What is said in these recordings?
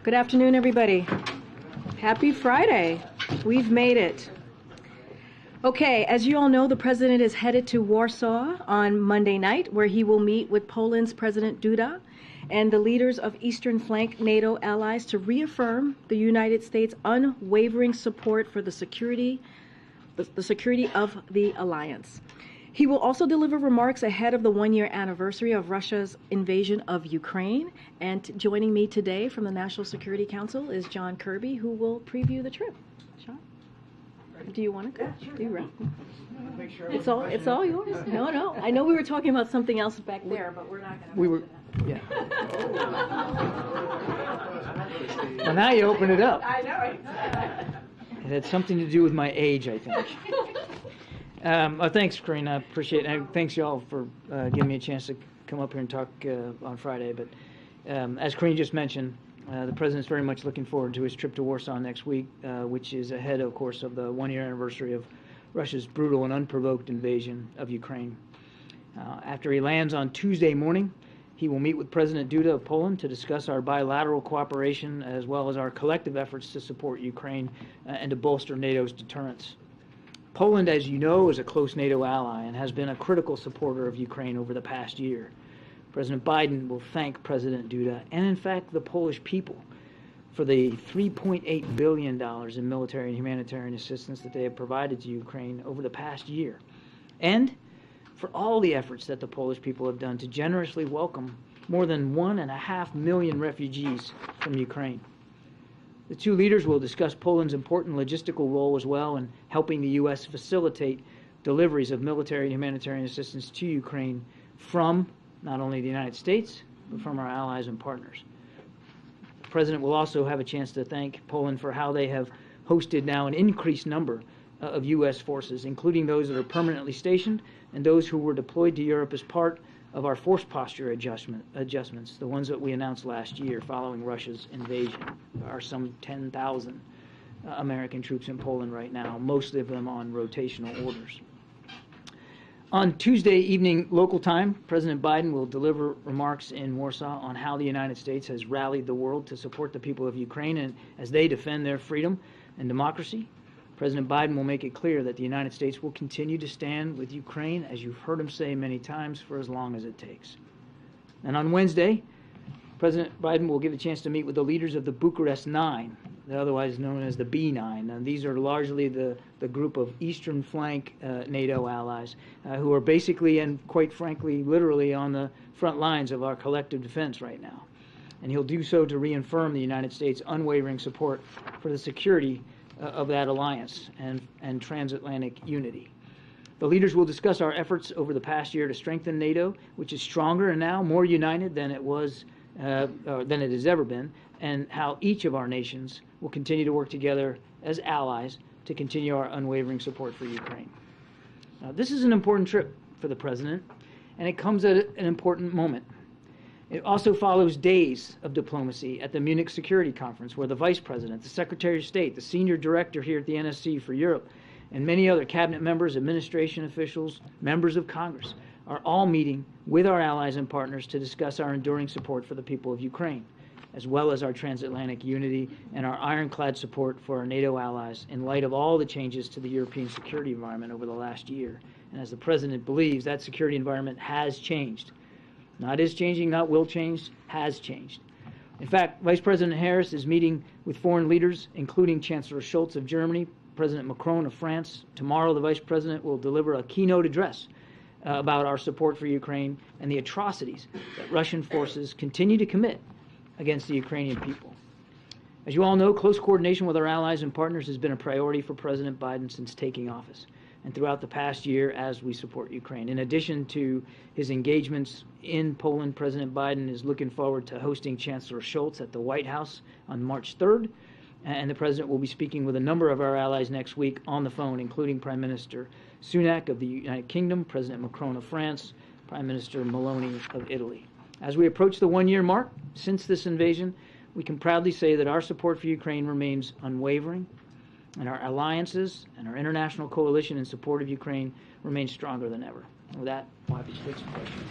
Good afternoon, everybody. Happy Friday. We've made it. Okay, as you all know, the President is headed to Warsaw on Monday night, where he will meet with Poland's President Duda and the leaders of Eastern Flank NATO allies to reaffirm the United States' unwavering support for the security of the alliance. He will also deliver remarks ahead of the one-year anniversary of Russia's invasion of Ukraine. And joining me today from the National Security Council is John Kirby, who will preview the trip. John, do you want to go? Yeah, sure. Do you Make sure it's all yours. No. I know we were talking about something else back there, but we're not going to. We were, yeah. Well, now you open it up. I know. It had something to do with my age, I think. Thanks, Karine. I appreciate it. And thanks, y'all, for giving me a chance to come up here and talk on Friday. But as Karine just mentioned, the President's very much looking forward to his trip to Warsaw next week, which is ahead, of course, of the one-year anniversary of Russia's brutal and unprovoked invasion of Ukraine. After he lands on Tuesday morning, he will meet with President Duda of Poland to discuss our bilateral cooperation as well as our collective efforts to support Ukraine and to bolster NATO's deterrence. Poland, as you know, is a close NATO ally and has been a critical supporter of Ukraine over the past year. President Biden will thank President Duda and, in fact, the Polish people for the $3.8 billion in military and humanitarian assistance that they have provided to Ukraine over the past year, and for all the efforts that the Polish people have done to generously welcome more than 1.5 million refugees from Ukraine. The two leaders will discuss Poland's important logistical role as well in helping the U.S. facilitate deliveries of military and humanitarian assistance to Ukraine from not only the United States, but from our allies and partners. The President will also have a chance to thank Poland for how they have hosted now an increased number of U.S. forces, including those that are permanently stationed and those who were deployed to Europe as part of our force posture adjustments, the ones that we announced last year following Russia's invasion. There are some 10,000 American troops in Poland right now, most of them on rotational orders. On Tuesday evening local time, President Biden will deliver remarks in Warsaw on how the United States has rallied the world to support the people of Ukraine and as they defend their freedom and democracy. President Biden will make it clear that the United States will continue to stand with Ukraine, as you've heard him say many times, for as long as it takes. And on Wednesday, President Biden will get a chance to meet with the leaders of the Bucharest Nine, otherwise known as the B9. And these are largely the group of Eastern Flank NATO allies who are basically and quite frankly, literally on the front lines of our collective defense right now. And he'll do so to reaffirm the United States' unwavering support for the security of that alliance and transatlantic unity. The leaders will discuss our efforts over the past year to strengthen NATO, which is stronger and now more united than it has ever been, and how each of our nations will continue to work together as allies to continue our unwavering support for Ukraine. Now, this is an important trip for the President, and it comes at an important moment. It also follows days of diplomacy at the Munich Security Conference, where the Vice President, the Secretary of State, the Senior Director here at the NSC for Europe, and many other cabinet members, administration officials, members of Congress are all meeting with our allies and partners to discuss our enduring support for the people of Ukraine, as well as our transatlantic unity and our ironclad support for our NATO allies in light of all the changes to the European security environment over the last year. And as the President believes, that security environment has changed. Not is changing, not will change, has changed. In fact, Vice President Harris is meeting with foreign leaders, including Chancellor Scholz of Germany, President Macron of France. Tomorrow, the Vice President will deliver a keynote address about our support for Ukraine and the atrocities that Russian forces continue to commit against the Ukrainian people. As you all know, close coordination with our allies and partners has been a priority for President Biden since taking office and throughout the past year as we support Ukraine. In addition to his engagements in Poland, President Biden is looking forward to hosting Chancellor Scholz at the White House on March 3rd, and the President will be speaking with a number of our allies next week on the phone, including Prime Minister Sunak of the United Kingdom, President Macron of France, Prime Minister Meloni of Italy. As we approach the one-year mark since this invasion, we can proudly say that our support for Ukraine remains unwavering, and our alliances and our international coalition in support of Ukraine remain stronger than ever. With that, we'll have to take some questions.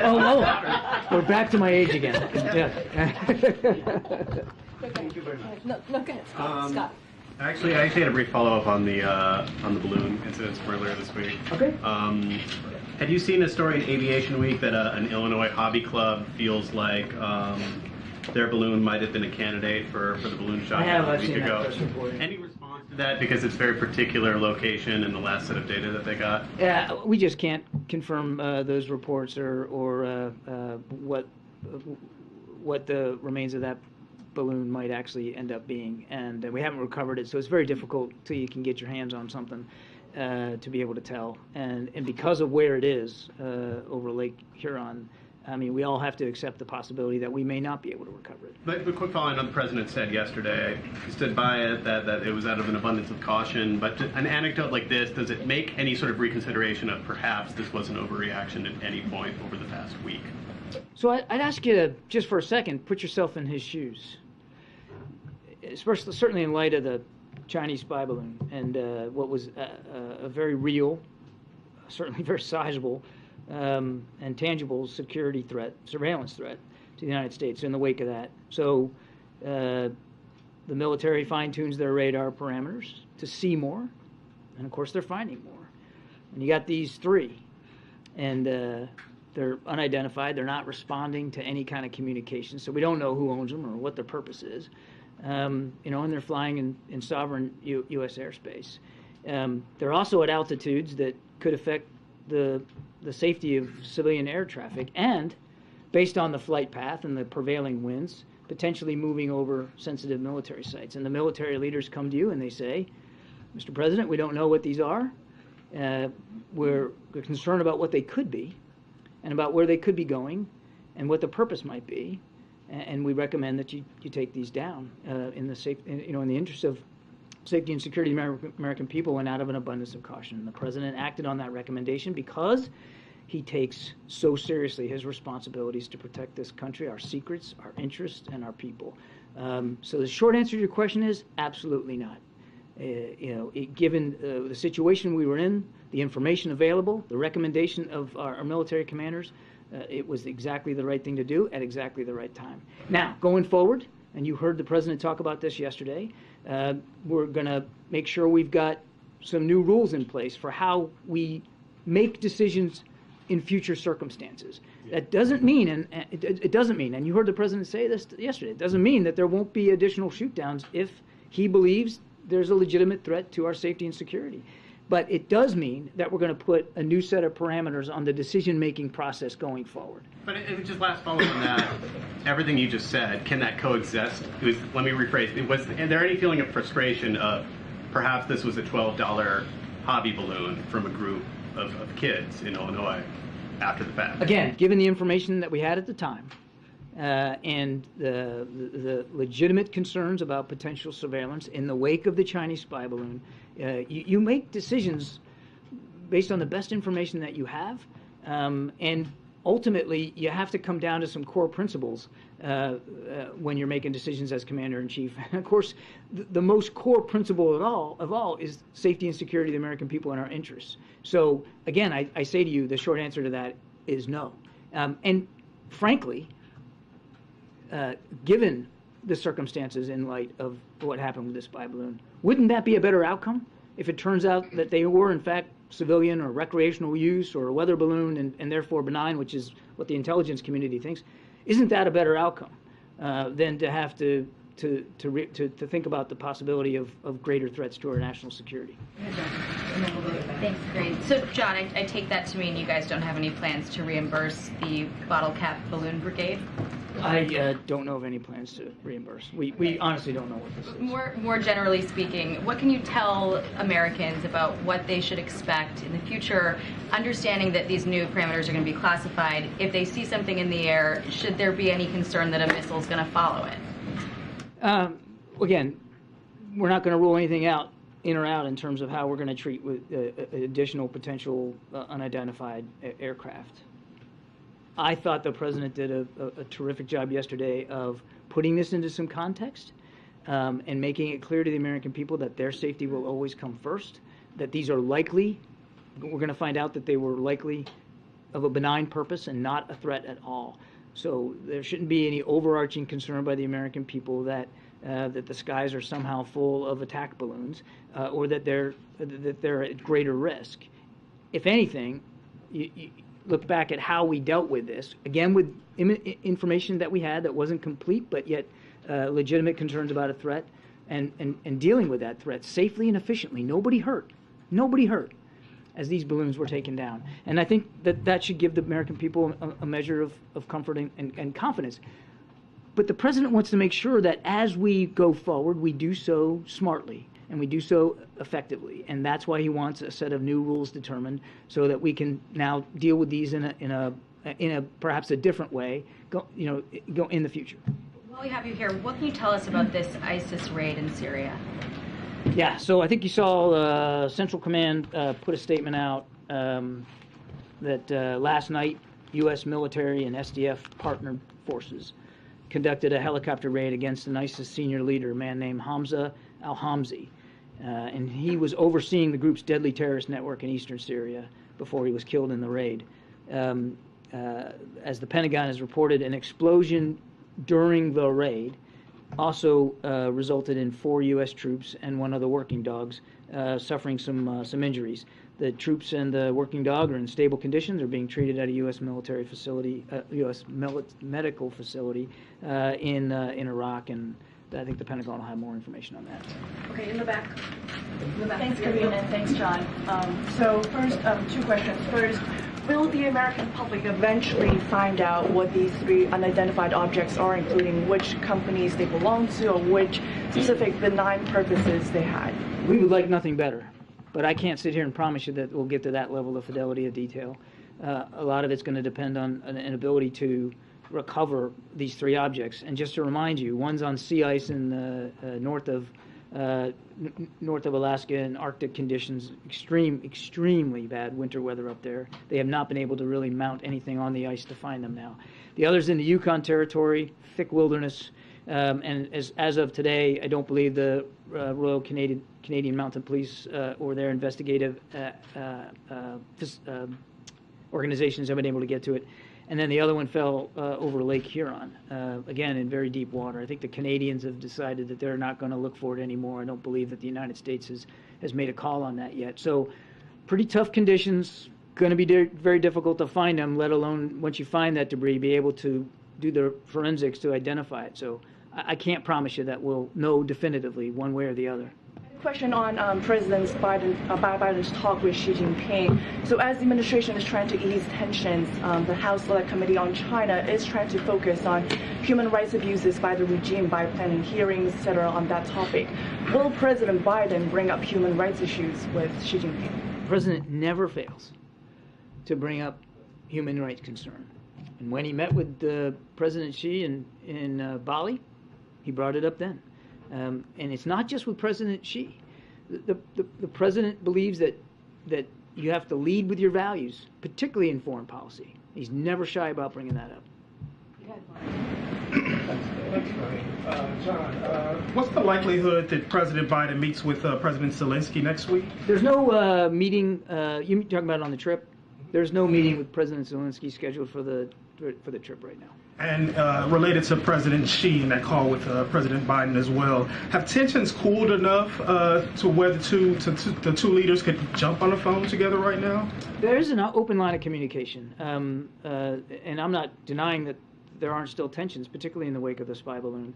Oh, we're back to my age again. Yeah. Thank you very much. No, go ahead, Scott. Actually, I had a brief follow-up on the balloon incidents from earlier this week. Okay. Had you seen a story in Aviation Week that an Illinois hobby club feels like their balloon might have been a candidate for the balloon shot a week ago? Any response to that? Because it's a very particular location in the last set of data that they got. Yeah, we just can't confirm those reports or what the remains of that balloon might actually end up being, and we haven't recovered it, so it's very difficult till you can get your hands on something to be able to tell. And because of where it is over Lake Huron, I mean, we all have to accept the possibility that we may not be able to recover it. But quick following on the president said yesterday, he stood by it, that it was out of an abundance of caution. But an anecdote like this, does it make any sort of reconsideration of perhaps this was an overreaction at any point over the past week? So I'd ask you to, just for a second, put yourself in his shoes. Especially, certainly in light of the Chinese spy balloon and what was a very real, certainly very sizable, and tangible security threat, surveillance threat to the United States in the wake of that. So the military fine-tunes their radar parameters to see more, and of course they're finding more. And you got these three, and they're unidentified. They're not responding to any kind of communication, so we don't know who owns them or what their purpose is. And they're flying in sovereign U.S. airspace. They're also at altitudes that could affect the safety of civilian air traffic, and based on the flight path and the prevailing winds, potentially moving over sensitive military sites. And the military leaders come to you and they say, Mr. President, we don't know what these are. We're concerned about what they could be and about where they could be going and what the purpose might be. And we recommend that you take these down in the interest of safety and security of the American people and out of an abundance of caution. And the president acted on that recommendation because he takes so seriously his responsibilities to protect this country, our secrets, our interests, and our people. So the short answer to your question is absolutely not. Given the situation we were in, the information available, the recommendation of our military commanders, it was exactly the right thing to do at exactly the right time. Now, going forward, and you heard the president talk about this yesterday, we're going to make sure we've got some new rules in place for how we make decisions in future circumstances. That doesn't mean, and it doesn't mean, and you heard the president say this yesterday, it doesn't mean that there won't be additional shoot-downs if he believes there's a legitimate threat to our safety and security. But it does mean that we're going to put a new set of parameters on the decision-making process going forward. But just last follow-up on that, everything you just said, can that coexist? Let me rephrase. Was there any feeling of frustration of perhaps this was a $12 hobby balloon from a group of kids in Illinois after the fact? Again, given the information that we had at the time and the legitimate concerns about potential surveillance in the wake of the Chinese spy balloon, you make decisions based on the best information that you have, and ultimately you have to come down to some core principles when you're making decisions as commander-in-chief. And of course, the most core principle of all is safety and security of the American people and our interests. So again, I say to you, the short answer to that is no. And frankly, given the circumstances in light of what happened with this spy balloon, wouldn't that be a better outcome if it turns out that they were in fact civilian or recreational use or a weather balloon and therefore benign, which is what the intelligence community thinks? Isn't that a better outcome than to have to think about the possibility of greater threats to our national security? Thanks, Karine. So, John, I take that to mean you guys don't have any plans to reimburse the bottle cap balloon brigade? I don't know of any plans to reimburse. We honestly don't know what this is. More generally speaking, what can you tell Americans about what they should expect in the future, understanding that these new parameters are going to be classified? If they see something in the air, should there be any concern that a missile is going to follow it? Again, we're not going to rule anything out, in or out, in terms of how we're going to treat with additional potential unidentified aircraft. I thought the president did a terrific job yesterday of putting this into some context and making it clear to the American people that their safety will always come first, that these are likely, we're going to find out that they were likely of a benign purpose and not a threat at all. So there shouldn't be any overarching concern by the American people that the skies are somehow full of attack balloons, or that they're at greater risk. If anything, you look back at how we dealt with this, again with information that we had that wasn't complete, but yet legitimate concerns about a threat, and dealing with that threat safely and efficiently. Nobody hurt as these balloons were taken down. And I think that should give the American people a measure of comfort and confidence. But the president wants to make sure that as we go forward, we do so smartly and we do so effectively. And that's why he wants a set of new rules determined so that we can now deal with these in a perhaps a different way, go in the future. While we have you here, what can you tell us about this ISIS raid in Syria? Yeah, so I think you saw Central Command put a statement out that last night U.S. military and SDF partnered forces conducted a helicopter raid against an ISIS senior leader, a man named Hamza al-Hamzi. And he was overseeing the group's deadly terrorist network in eastern Syria before he was killed in the raid. As the Pentagon has reported, an explosion during the raid also resulted in 4 U.S. troops and 1 of the working dogs suffering some injuries. The troops and the working dog are in stable conditions, are being treated at a U.S. military facility, U.S. medical facility in Iraq, and I think the Pentagon will have more information on that. Okay, in the back. Thanks, Karine, and thanks, John. So first, 2 questions. First, will the American public eventually find out what these 3 unidentified objects are, including which companies they belong to or which specific benign purposes they had? We would like nothing better, but I can't sit here and promise you that we'll get to that level of fidelity of detail. A lot of it's going to depend on an ability to recover these 3 objects. And just to remind you, one's on sea ice in the north of Alaska in Arctic conditions, extremely bad winter weather up there. They have not been able to really mount anything on the ice to find them now. The other's in the Yukon Territory, thick wilderness, and as of today, I don't believe the Royal Canadian Mounted Police or their investigative organizations have been able to get to it. And then the other one fell over Lake Huron, again in very deep water. I think the Canadians have decided that they're not going to look for it anymore. I don't believe that the United States has made a call on that yet. So pretty tough conditions, going to be very difficult to find them, let alone once you find that debris, be able to do the forensics to identify it. So I can't promise you that we'll know definitively one way or the other. Question on President Biden's talk with Xi Jinping. So as the administration is trying to ease tensions, the House Select Committee on China is trying to focus on human rights abuses by the regime by planning hearings, etc. on that topic. Will President Biden bring up human rights issues with Xi Jinping? The president never fails to bring up human rights concern. And when he met with President Xi in Bali, he brought it up then. And it's not just with President Xi. The president believes that you have to lead with your values, particularly in foreign policy. He's never shy about bringing that up. Thanks, John, what's the likelihood that President Biden meets with President Zelensky next week? There's no meeting. You're talking about on the trip? There's no meeting with President Zelensky scheduled for the trip right now. And related to President Xi and that call with President Biden as well, have tensions cooled enough to where the two leaders could jump on the phone together right now? There is an open line of communication, and I'm not denying that there aren't still tensions, particularly in the wake of the spy balloon.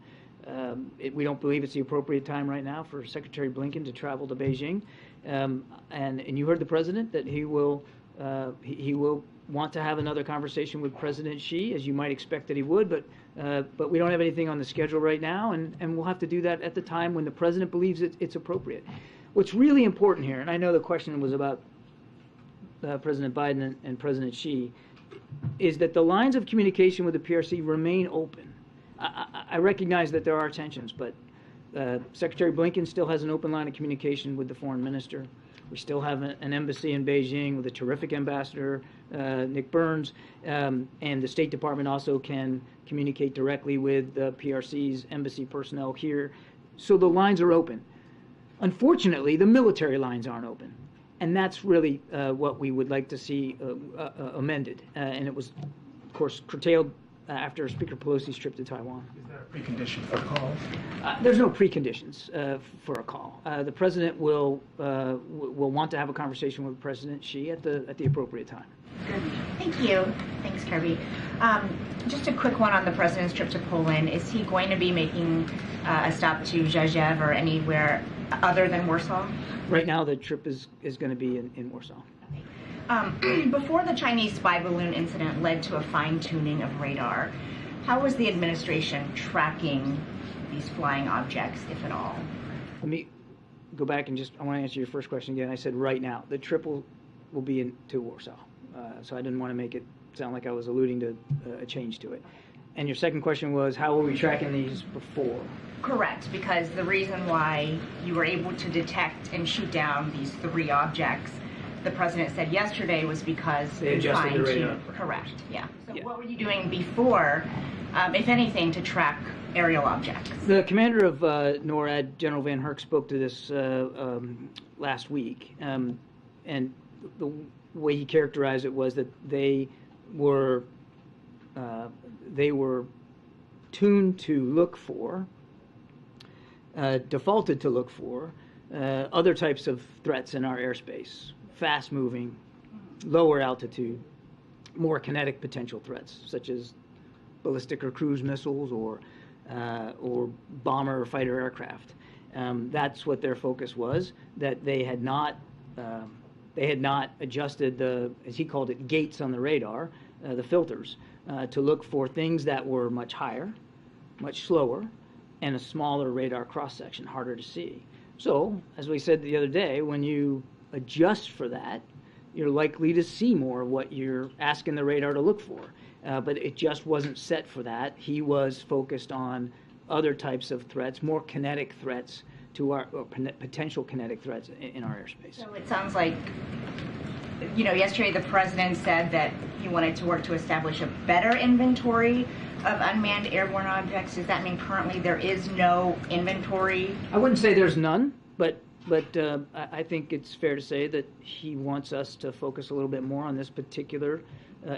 We don't believe it's the appropriate time right now for Secretary Blinken to travel to Beijing, and you heard the president that he will want to have another conversation with President Xi, as you might expect that he would, but we don't have anything on the schedule right now, and we'll have to do that at the time when the president believes it's appropriate. What's really important here, and I know the question was about President Biden and President Xi, is that the lines of communication with the PRC remain open. I recognize that there are tensions, but Secretary Blinken still has an open line of communication with the foreign minister. We still have an embassy in Beijing with a terrific ambassador, Nick Burns, and the State Department also can communicate directly with the PRC's embassy personnel here. So the lines are open. Unfortunately, the military lines aren't open. And that's really what we would like to see amended. And it was, of course, curtailed after Speaker Pelosi's trip to Taiwan. Is there a precondition for the call? There's no preconditions for a call. The president will want to have a conversation with President Xi at the appropriate time. Good. Thank you. Thanks, Kirby. Just a quick one on the president's trip to Poland. Is he going to be making a stop to Rzeszów or anywhere other than Warsaw? Right now, the trip is going to be in Warsaw. Before the Chinese spy balloon incident led to a fine-tuning of radar, how was the administration tracking these flying objects, if at all? Let me go back and I want to answer your first question again. I said right now. The trip will be to Warsaw. So I didn't want to make it sound like I was alluding to a change to it. And your second question was, how were we tracking these before? Correct, because the reason why you were able to detect and shoot down these 3 objects, the president said yesterday, was because they adjusted the radar. Correct, yeah. So what were you doing before, if anything, to track aerial objects? The commander of NORAD, General Van Herk, spoke to this last week, and the way he characterized it was that they were tuned to look for, defaulted to look for, other types of threats in our airspace, fast-moving, lower altitude, more kinetic potential threats, such as ballistic or cruise missiles or bomber or fighter aircraft. That's what their focus was, that they had not adjusted the, as he called it, gates on the radar, the filters, to look for things that were much higher, much slower, and a smaller radar cross-section, harder to see. So, as we said the other day, when you adjust for that, you're likely to see more of what you're asking the radar to look for. But it just wasn't set for that. He was focused on other types of threats, more kinetic threats to our, or potential kinetic threats in our airspace. So it sounds like, yesterday the president said that he wanted to work to establish a better inventory of unmanned airborne objects. Does that mean currently there is no inventory? I wouldn't say there's none, but I think it's fair to say that he wants us to focus a little bit more on this particular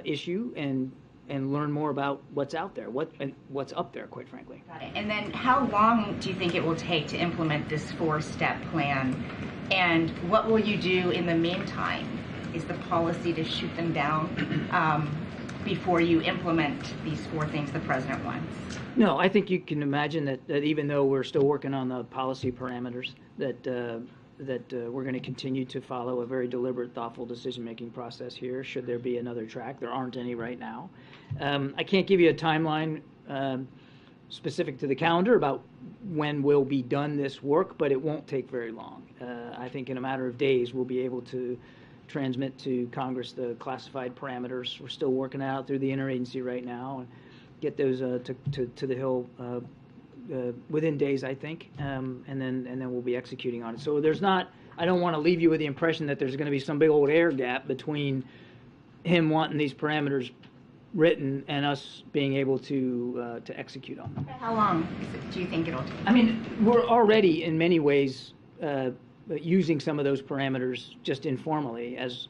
issue and learn more about what's out there, what's up there, quite frankly. Got it. And then how long do you think it will take to implement this 4-step plan? And what will you do in the meantime? Is the policy to shoot them down before you implement these 4 things the president wants? No, I think you can imagine that even though we're still working on the policy parameters, that we're going to continue to follow a very deliberate, thoughtful decision-making process here, should there be another track. There aren't any right now. I can't give you a timeline specific to the calendar about when we'll be done this work, but it won't take very long. I think in a matter of days we'll be able to transmit to Congress the classified parameters. We're still working out through the interagency right now and get those to the Hill within days, I think, and then we'll be executing on it. So there's not. I don't want to leave you with the impression that there's going to be some big old air gap between him wanting these parameters written and us being able to execute on them. How long do you think it'll take? I mean, we're already in many ways using some of those parameters just informally as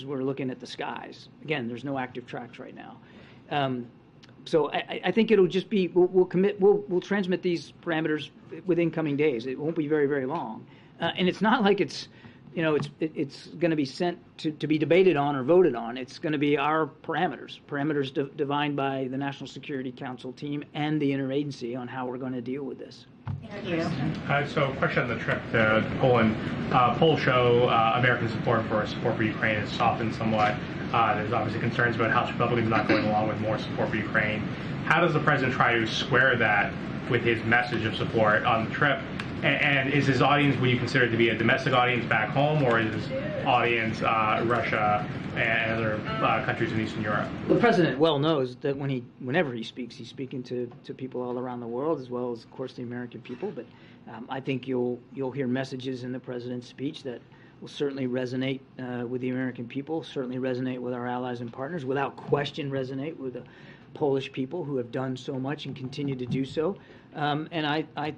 we're looking at the skies. Again, there's no active tracks right now. So I think it'll just be we'll transmit these parameters within coming days. It won't be very, very long, and it's not like it's going to be sent to be debated on or voted on. It's going to be our parameters defined by the National Security Council team and the interagency on how we're going to deal with this. Thank you. So, question on the trip to Poland. Polls show American support for Ukraine has softened somewhat. There's obviously concerns about House Republicans not going along with more support for Ukraine. How does the president try to square that with his message of support on the trip? And is his audience, would you consider it to be a domestic audience back home, or is his audience Russia and other countries in Eastern Europe? The president well knows that whenever he speaks, he's speaking to people all around the world, as well as, of course, the American people. But I think you'll hear messages in the president's speech that will certainly resonate with the American people, certainly resonate with our allies and partners, without question resonate with the Polish people who have done so much and continue to do so. And I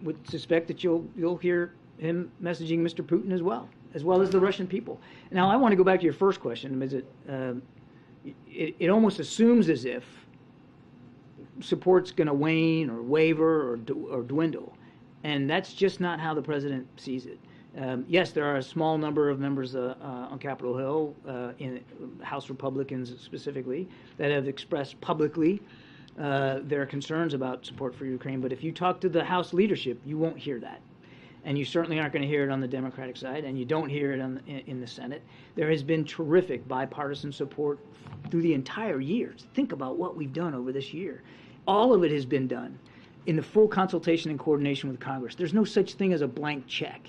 would suspect that you'll hear him messaging Mr. Putin as well as the Russian people. Now, I want to go back to your first question. Is it almost assumes as if support's going to wane or waver or dwindle, and that's just not how the president sees it. Yes, there are a small number of members on Capitol Hill, in House Republicans specifically, that have expressed publicly their concerns about support for Ukraine. But if you talk to the House leadership, you won't hear that. And you certainly aren't going to hear it on the Democratic side, and you don't hear it in the Senate. There has been terrific bipartisan support through the entire year. Think about what we've done over this year. All of it has been done in the full consultation and coordination with Congress. There's no such thing as a blank check.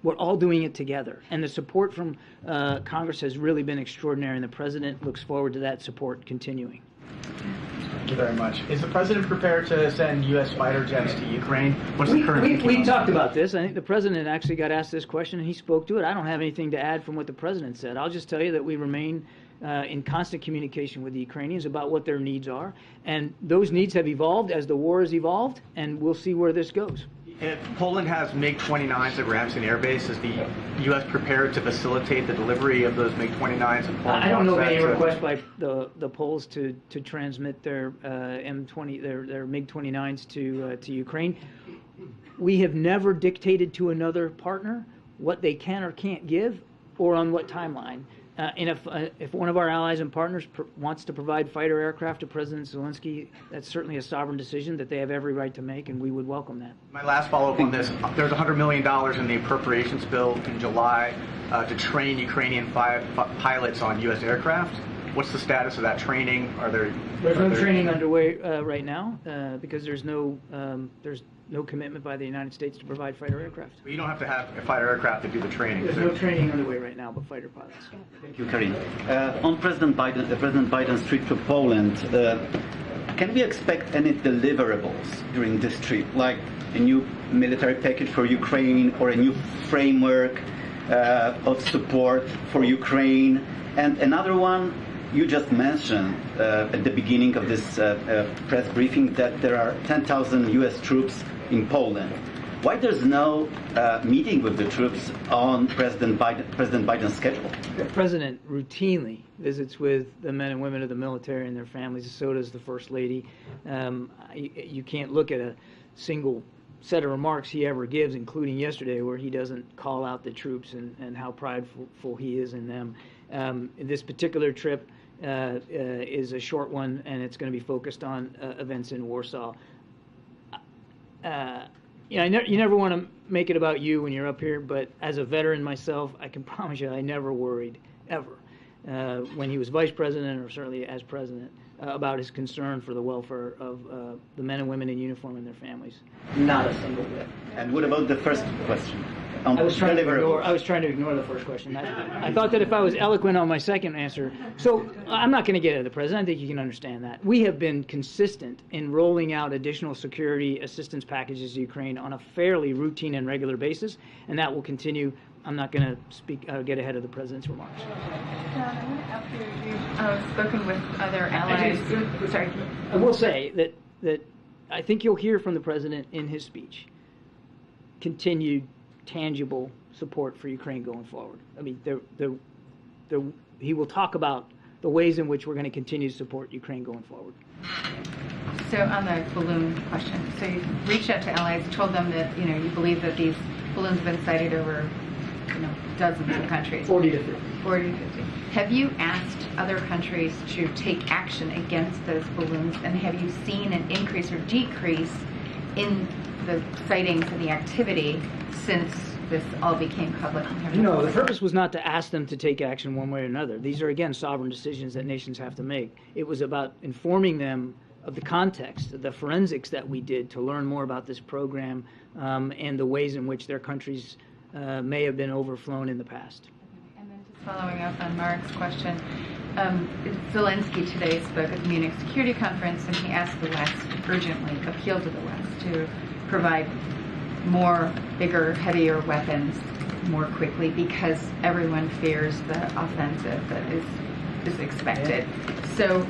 We're all doing it together. And the support from Congress has really been extraordinary, and the President looks forward to that support continuing. Thank you very much. Is the President prepared to send U.S. fighter jets to Ukraine? What's the current thinking? We talked about this. I think the President actually got asked this question, and he spoke to it. I don't have anything to add from what the President said. I'll just tell you that we remain in constant communication with the Ukrainians about what their needs are. And those needs have evolved as the war has evolved, and we'll see where this goes. If Poland has MiG-29s at Ramstein Air Base, is the U.S. prepared to facilitate the delivery of those MiG-29s? And Poland I don't know of any request by the Poles to transmit their their MiG-29s to Ukraine. We have never dictated to another partner what they can or can't give, or on what timeline. And if one of our allies and partners wants to provide fighter aircraft to President Zelensky, that's certainly a sovereign decision that they have every right to make, and we would welcome that. My last follow-up on this, there's $100 million in the appropriations bill in July to train Ukrainian pilots on U.S. aircraft. What's the status of that training? There's no training underway right now because there's no commitment by the United States to provide fighter aircraft. But you don't have to have a fighter aircraft to do the training. There's no training underway right now, but fighter pilots. Thank you, Karine. On President Biden's trip to Poland, can we expect any deliverables during this trip, like a new military package for Ukraine or a new framework of support for Ukraine? And another one, you just mentioned at the beginning of this press briefing that there are 10,000 U.S. troops in Poland. Why there's no meeting with the troops on President Biden's schedule? The President routinely visits with the men and women of the military and their families. So does the First Lady. You can't look at a single set of remarks he ever gives, including yesterday, where he doesn't call out the troops and how prideful he is in them. This particular trip is a short one, and it's going to be focused on events in Warsaw. You never want to make it about you when you're up here, but as a veteran myself, I can promise you I never worried, ever, when he was vice president or certainly as president, about his concern for the welfare of the men and women in uniform and their families. Not a single bit. And what about the first question? I was trying to ignore the first question. I thought that if I was eloquent on my second answer, so I'm not going to get at the president. I think you can understand that. We have been consistent in rolling out additional security assistance packages to Ukraine on a fairly routine and regular basis, and that will continue. I'm not going to get ahead of the president's remarks. John, after you've spoken with other allies, sorry. I will say that I think you'll hear from the president in his speech continued tangible support for Ukraine going forward. I mean, he will talk about the ways in which we're going to continue to support Ukraine going forward. So on the balloon question, so you reached out to allies, told them that you believe that these balloons have been sighted over dozens of countries. 40 to 50. 40 to 50. Have you asked other countries to take action against those balloons, and have you seen an increase or decrease in the sightings and the activity since this all became public? No, the purpose was not to ask them to take action one way or another. These are, again, sovereign decisions that nations have to make. It was about informing them of the context, the forensics that we did to learn more about this program and the ways in which their countries may have been overflown in the past. And then just following up on Mark's question, Zelensky today spoke at the Munich Security Conference, and he asked the West, urgently appealed to the West, to provide more, bigger, heavier weapons more quickly because everyone fears the offensive that is expected. So,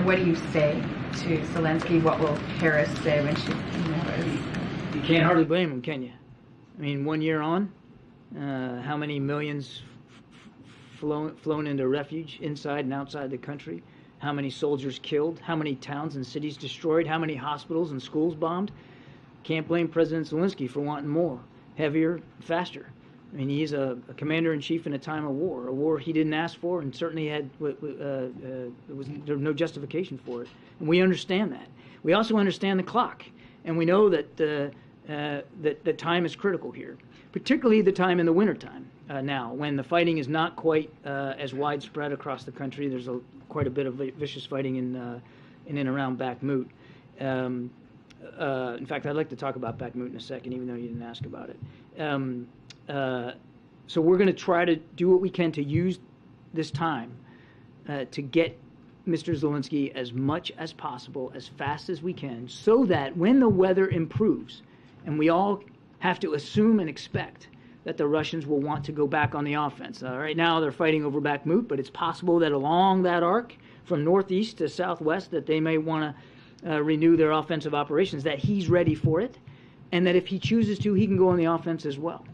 what do you say to Zelensky? What will Harris say when she is You can't hardly blame them, can you? I mean, 1 year on, how many millions flown into refuge inside and outside the country? How many soldiers killed? How many towns and cities destroyed? How many hospitals and schools bombed? Can't blame President Zelensky for wanting more, heavier, faster. I mean, he's a commander-in-chief in a time of war, a war he didn't ask for, and certainly there was no justification for it. And we understand that. We also understand the clock, and we know that that time is critical here, particularly the time in the wintertime now, when the fighting is not quite as widespread across the country. There's quite a bit of vicious fighting in and around Bakhmut. In fact, I'd like to talk about Bakhmut in a second, even though you didn't ask about it. So we're going to try to do what we can to use this time to get Mr. Zelensky as much as possible, as fast as we can, so that when the weather improves, and we all have to assume and expect that the Russians will want to go back on the offense. Right now they're fighting over Bakhmut, but it's possible that along that arc from northeast to southwest that they may want to renew their offensive operations, that he's ready for it, and that if he chooses to, he can go on the offense as well.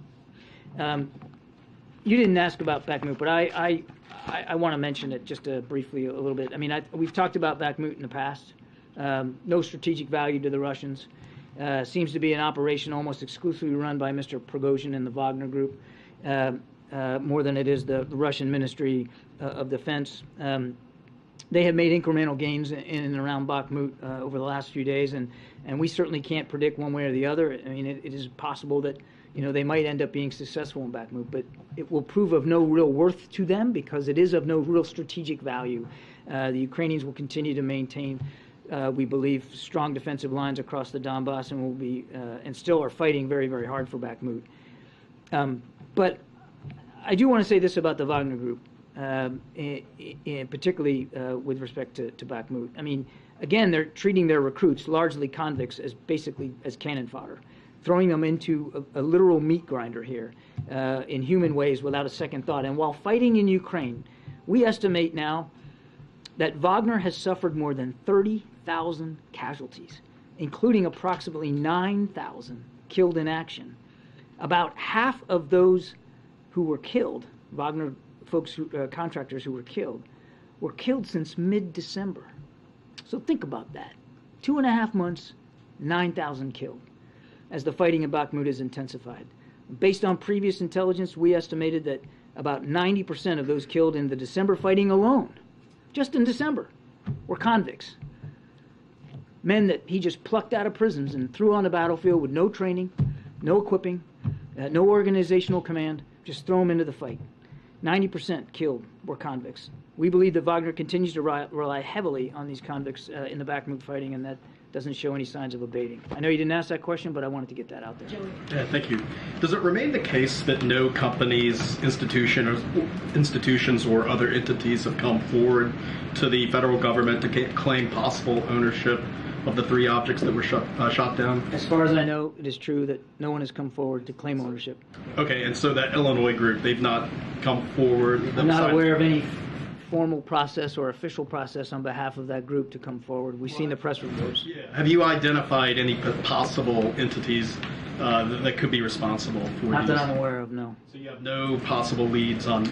You didn't ask about Bakhmut, but I want to mention it just briefly a little bit. I mean, we've talked about Bakhmut in the past. No strategic value to the Russians. Seems to be an operation almost exclusively run by Mr. Prigozhin and the Wagner Group, more than it is the Russian Ministry of Defense. They have made incremental gains in and around Bakhmut over the last few days, and we certainly can't predict one way or the other. I mean, it is possible that they might end up being successful in Bakhmut, but it will prove of no real worth to them because it is of no real strategic value. The Ukrainians will continue to maintain, we believe, strong defensive lines across the Donbass, and will be and still are fighting very, very hard for Bakhmut. But I do want to say this about the Wagner Group, particularly with respect to Bakhmut. I mean, again, they're treating their recruits, largely convicts, as basically as cannon fodder, throwing them into a literal meat grinder here in human ways without a second thought. And while fighting in Ukraine, we estimate now that Wagner has suffered more than 30,000 casualties, including approximately 9,000 killed in action. About half of those who were killed, Wagner folks, contractors who were killed since mid-December. So think about that. 2.5 months, 9,000 killed, as the fighting in Bakhmut has intensified. Based on previous intelligence, we estimated that about 90% of those killed in the December fighting alone, just in December, were convicts. Men that he just plucked out of prisons and threw on the battlefield with no training, no equipping, no organizational command, just throw them into the fight. 90% killed were convicts. We believe that Wagner continues to rely heavily on these convicts in the Bakhmut fighting, and that doesn't show any signs of abating. I know you didn't ask that question, but I wanted to get that out there. Yeah, thank you. Does it remain the case that no companies, institutions, or other entities have come forward to the federal government to claim possible ownership of the 3 objects that were shot down? As far as I know, it is true that no one has come forward to claim ownership. Okay, and so that Illinois group, they've not come forward? I'm not aware of any formal process or official process on behalf of that group to come forward. We've seen the press reports. Yeah. Have you identified any possible entities that could be responsible for Not these? that I'm aware of, no. So you have no possible leads on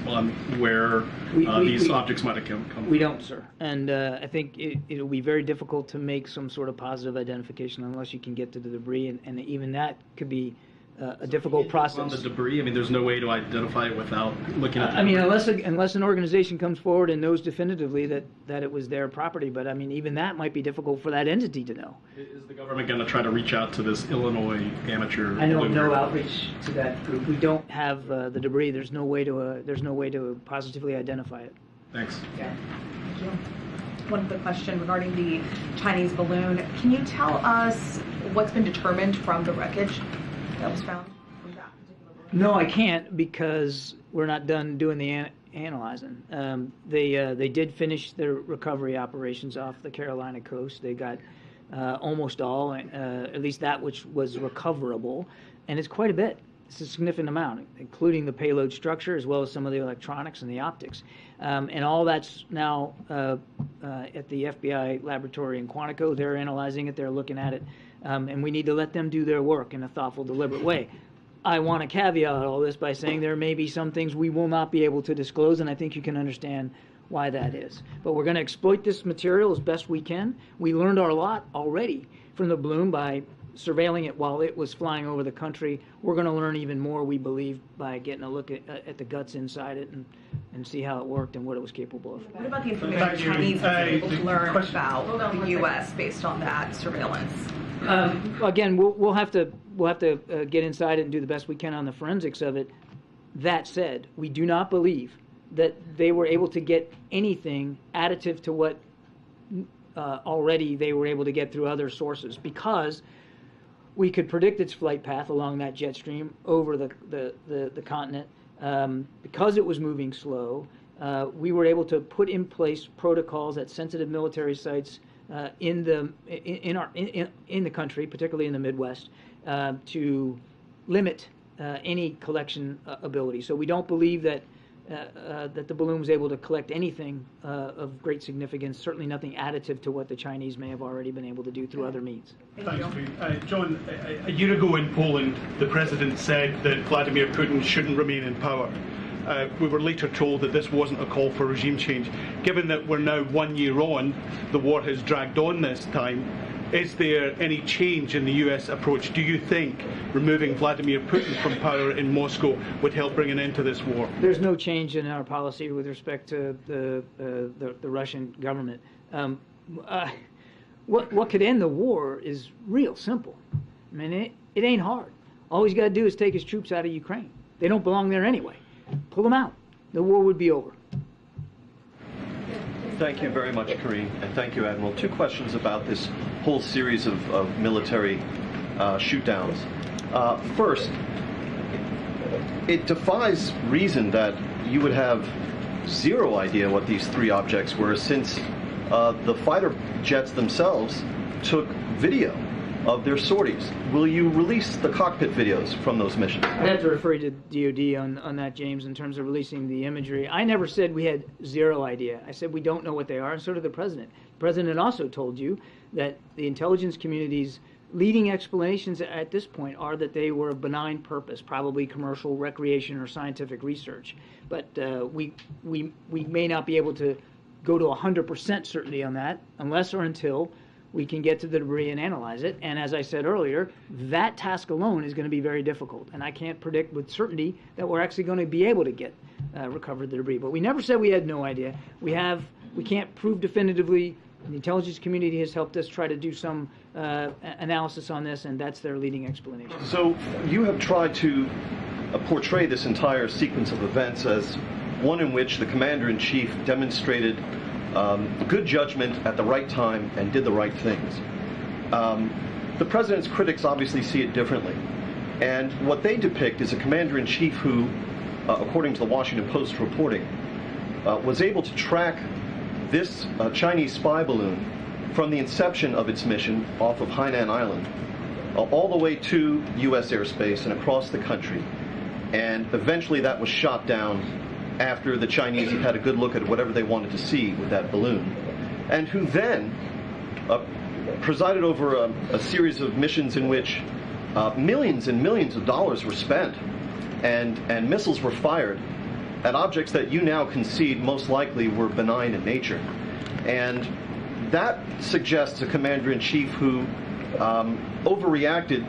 where these objects might have come from? We don't, sir. And I think it'll be very difficult to make some sort of positive identification unless you can get to the debris, and even that could be a difficult process. On the debris, I mean, there's no way to identify it without looking at the debris. Unless an organization comes forward and knows definitively that it was their property, but I mean, even that might be difficult for that entity to know. Is the government going to try to reach out to this Illinois amateur? I know of no outreach to that group. We don't have the debris. There's no way to positively identify it. Thanks. Yeah. Thank you. One quick question regarding the Chinese balloon. Can you tell us what's been determined from the wreckage that was found from that particular balloon? No, I can't, because we're not done doing the analyzing. They did finish their recovery operations off the Carolina coast. They got almost all, at least that which was recoverable, and it's quite a bit. It's a significant amount, including the payload structure as well as some of the electronics and the optics. And all that's now at the FBI laboratory in Quantico. They're analyzing it. They're looking at it. And we need to let them do their work in a thoughtful, deliberate way. I want to caveat all this by saying there may be some things we will not be able to disclose, and I think you can understand why that is. But we're going to exploit this material as best we can. We learned our lot already from the balloon by surveilling it while it was flying over the country. We're going to learn even more, we believe, by getting a look at the guts inside it and see how it worked and what it was capable of. What about the information the Chinese was able to learn about the U.S. based on that surveillance? Again, we'll have to get inside it and do the best we can on the forensics of it. That said, we do not believe that they were able to get anything additive to what already they were able to get through other sources, because we could predict its flight path along that jet stream over the continent. Because it was moving slow, we were able to put in place protocols at sensitive military sites in the country, particularly in the Midwest, to limit any collection ability. So we don't believe that the balloon was able to collect anything of great significance, certainly nothing additive to what the Chinese may have already been able to do through other means. Thanks, John. A year ago in Poland, the president said that Vladimir Putin shouldn't remain in power. We were later told that this wasn't a call for regime change. Given that we're now 1 year on, the war has dragged on this time, is there any change in the US approach? Do you think removing Vladimir Putin from power in Moscow would help bring an end to this war? There's no change in our policy with respect to the Russian government. What could end the war is real simple. I mean, it ain't hard. All he's got to do is take his troops out of Ukraine. They don't belong there anyway. Pull them out. The war would be over. Thank you very much, Karine, and thank you, Admiral. Two questions about this whole series of military shoot-downs. First, it defies reason that you would have zero idea what these three objects were, since the fighter jets themselves took video of their sorties. Will you release the cockpit videos from those missions? I'd have to refer you to DOD on that, James, in terms of releasing the imagery. I never said we had zero idea. I said we don't know what they are, and so did the President. The President also told you that the intelligence community's leading explanations at this point are that they were of benign purpose, probably commercial, recreation, or scientific research. But we may not be able to go to 100% certainty on that unless or until we can get to the debris and analyze it. And as I said earlier, that task alone is going to be very difficult. And I can't predict with certainty that we're actually going to be able to get recover the debris. But we never said we had no idea. We can't prove definitively. The intelligence community has helped us try to do some analysis on this, and that's their leading explanation. So you have tried to portray this entire sequence of events as one in which the commander-in-chief demonstrated good judgment at the right time and did the right things. The president's critics obviously see it differently. And what they depict is a commander-in-chief who, according to the Washington Post reporting, was able to track this Chinese spy balloon from the inception of its mission off of Hainan Island all the way to U.S. airspace and across the country. And eventually that was shot down after the Chinese had had a good look at whatever they wanted to see with that balloon, and who then presided over a series of missions in which millions and millions of dollars were spent and missiles were fired at objects that you now concede most likely were benign in nature. And that suggests a commander-in-chief who overreacted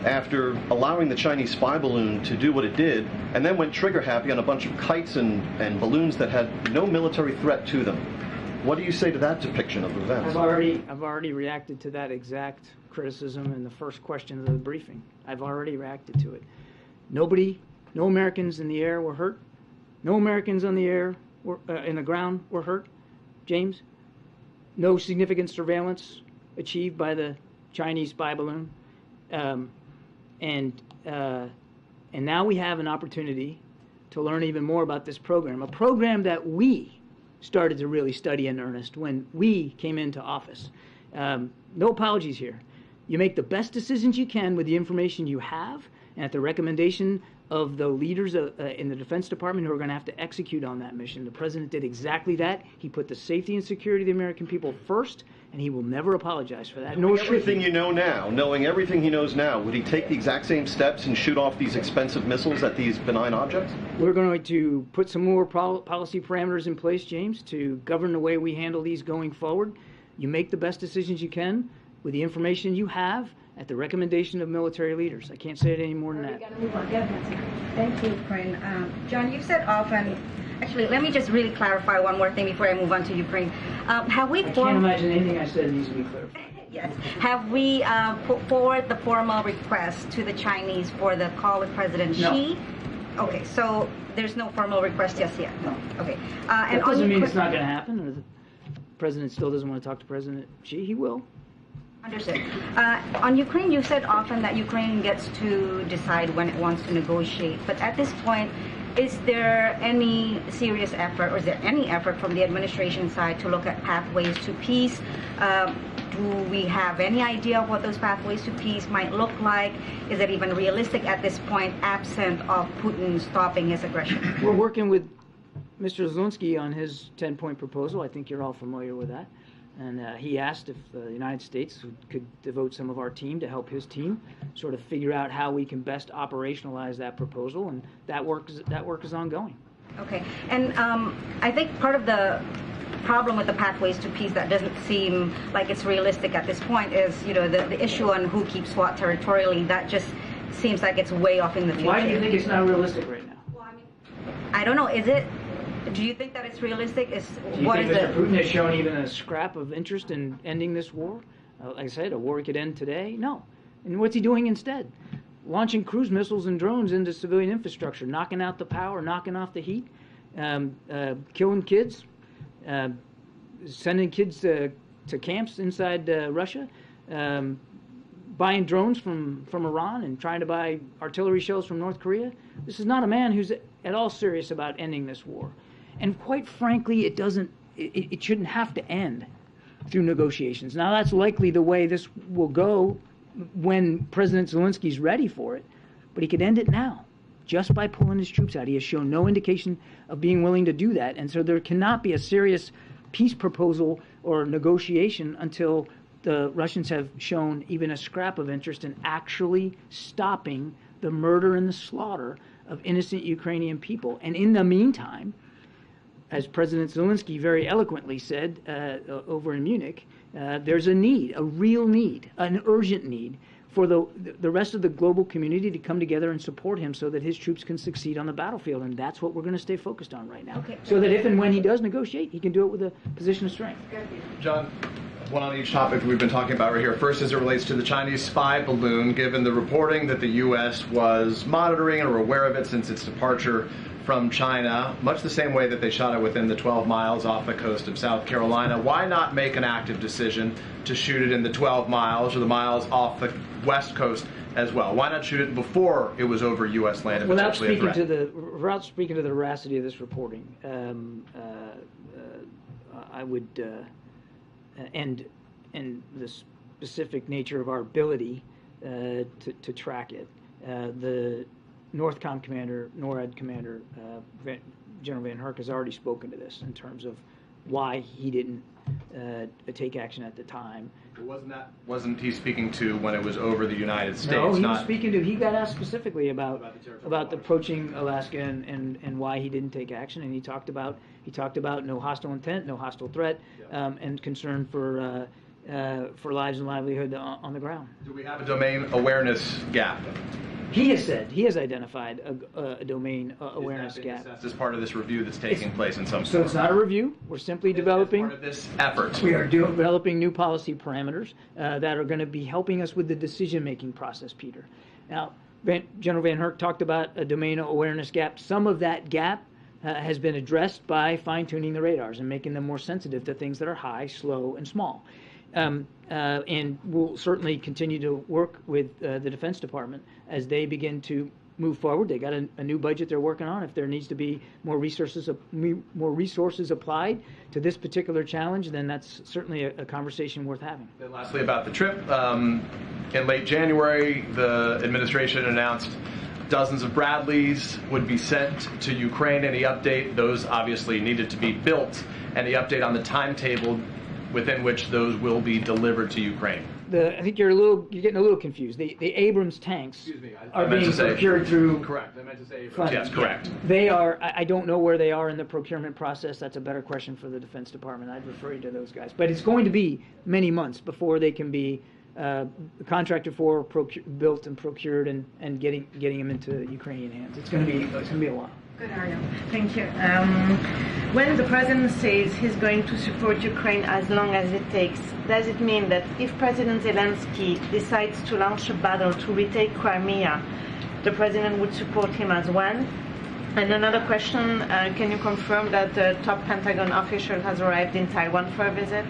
after allowing the Chinese spy balloon to do what it did, and then went trigger-happy on a bunch of kites and balloons that had no military threat to them. What do you say to that depiction of events? I've already reacted to that exact criticism in the first question of the briefing. I've already reacted to it. No Americans in the air were hurt. No Americans on the air in the ground were hurt. James, no significant surveillance achieved by the Chinese spy balloon. And now we have an opportunity to learn even more about this program, a program that we started to really study in earnest when we came into office. No apologies here. You make the best decisions you can with the information you have, and at the recommendation of the leaders in the Defense Department who are going to have to execute on that mission. The President did exactly that. He put the safety and security of the American people first, and he will never apologize for that. Knowing everything you know now, knowing everything he knows now, would he take the exact same steps and shoot off these expensive missiles at these benign objects? We're going to put some more policy parameters in place, James, to govern the way we handle these going forward. You make the best decisions you can with the information you have at the recommendation of military leaders. I can't say it any more than that. Thank you, Karine. John, you've said often, actually, let me just really clarify one more thing before I move on to Ukraine. Have we I can't imagine anything I said needs to be clarified. Yes. Have we put forward the formal request to the Chinese for the call with President Xi? Okay, so there's no formal request just yet? No. Okay. That doesn't mean it's not going to happen, or the President still doesn't want to talk to President Xi. He will. Understood. On Ukraine, you said often that Ukraine gets to decide when it wants to negotiate. But at this point, is there any serious effort, or is there any effort from the administration side to look at pathways to peace? Do we have any idea of what those pathways to peace might look like? Is it even realistic at this point, absent of Putin stopping his aggression? We're working with Mr. Zelensky on his 10-point proposal. I think you're all familiar with that. And he asked if the United States could devote some of our team to help his team sort of figure out how we can best operationalize that proposal, and that work is ongoing. Okay, and I think part of the problem with the pathways to peace that doesn't seem like it's realistic at this point is, the issue on who keeps what territorially. That just seems like it's way off in the future. Why do you think it's not realistic right now? Well, I don't know. Is it? Do you think that it's realistic? Do you think Mr. Putin has shown even a scrap of interest in ending this war? Like I said, a war could end today? No. And what's he doing instead? Launching cruise missiles and drones into civilian infrastructure, knocking out the power, knocking off the heat, killing kids, sending kids to camps inside Russia, buying drones from Iran and trying to buy artillery shells from North Korea. This is not a man who's at all serious about ending this war. And quite frankly, it shouldn't have to end through negotiations. Now, that's likely the way this will go when President Zelensky's ready for it, but he could end it now just by pulling his troops out. He has shown no indication of being willing to do that, and so there cannot be a serious peace proposal or negotiation until the Russians have shown even a scrap of interest in actually stopping the murder and the slaughter of innocent Ukrainian people. And in the meantime, as President Zelensky very eloquently said over in Munich, there's a need, a real need, an urgent need for the rest of the global community to come together and support him so that his troops can succeed on the battlefield. And that's what we're going to stay focused on right now. Okay. So that if and when he does negotiate, he can do it with a position of strength. John, one on each topic we've been talking about right here. First, as it relates to the Chinese spy balloon, given the reporting that the U.S. was monitoring and were aware of it since its departure from China, much the same way that they shot it within the 12 miles off the coast of South Carolina. Why not make an active decision to shoot it in the 12 miles or the miles off the west coast as well? Why not shoot it before it was over U.S. land and without potentially a threat? Without speaking to the veracity of this reporting, I would, and the specific nature of our ability to track it, the NORTHCOM commander, NORAD commander, General Van Herk has already spoken to this in terms of why he didn't take action at the time. Wasn't he speaking to when it was over the United States? No, he was speaking to. He got asked specifically about approaching Alaska and why he didn't take action, and he talked about no hostile intent, no hostile threat, and concern for lives and livelihood on the ground. Do we have a domain awareness gap? He has identified a domain awareness gap. That's as part of this review that's taking place in some. So it's not a review. We're simply developing. Part of this effort. We are developing new policy parameters that are going to be helping us with the decision-making process, Peter. Now, General Van Herk talked about a domain awareness gap. Some of that gap has been addressed by fine-tuning the radars and making them more sensitive to things that are high, slow, and small. And we'll certainly continue to work with the Defense Department as they begin to move forward. They got a new budget they're working on. If there needs to be more resources applied to this particular challenge, then that's certainly a conversation worth having. Then lastly, about the trip. In late January, the administration announced Dozens of Bradleys would be sent to Ukraine. Any update? Those obviously needed to be built. Any update on the timetable within which those will be delivered to Ukraine? I think you're getting a little confused. The Abrams tanks are being procured through. Correct. I meant to say Abrams. Yes, correct. They are. I don't know where they are in the procurement process. That's a better question for the Defense Department. I'd refer you to those guys. But it's going to be many months before they can be contracted for, built, and procured, and getting them into Ukrainian hands. It's going to be a while. Good, Arno. Thank you. When the president says he's going to support Ukraine as long as it takes, does it mean that if President Zelensky decides to launch a battle to retake Crimea, the president would support him as well? And another question, can you confirm that the top Pentagon official has arrived in Taiwan for a visit?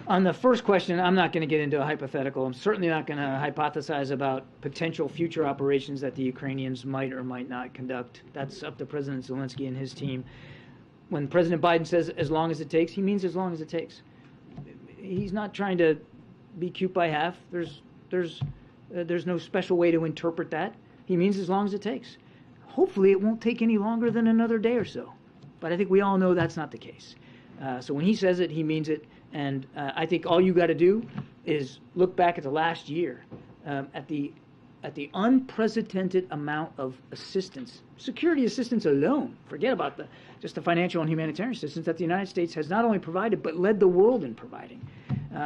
On the first question, I'm not going to get into a hypothetical. I'm certainly not going to hypothesize about potential future operations that the Ukrainians might or might not conduct. That's up to President Zelensky and his team. When President Biden says as long as it takes, he means as long as it takes. He's not trying to be cute by half. There's no special way to interpret that. He means as long as it takes. Hopefully it won't take any longer than another day or so. But I think we all know that's not the case. So when he says it, he means it. And I think all you got to do is look back at the last year, at the unprecedented amount of assistance, security assistance alone. Forget about just the financial and humanitarian assistance that the United States has not only provided but led the world in providing.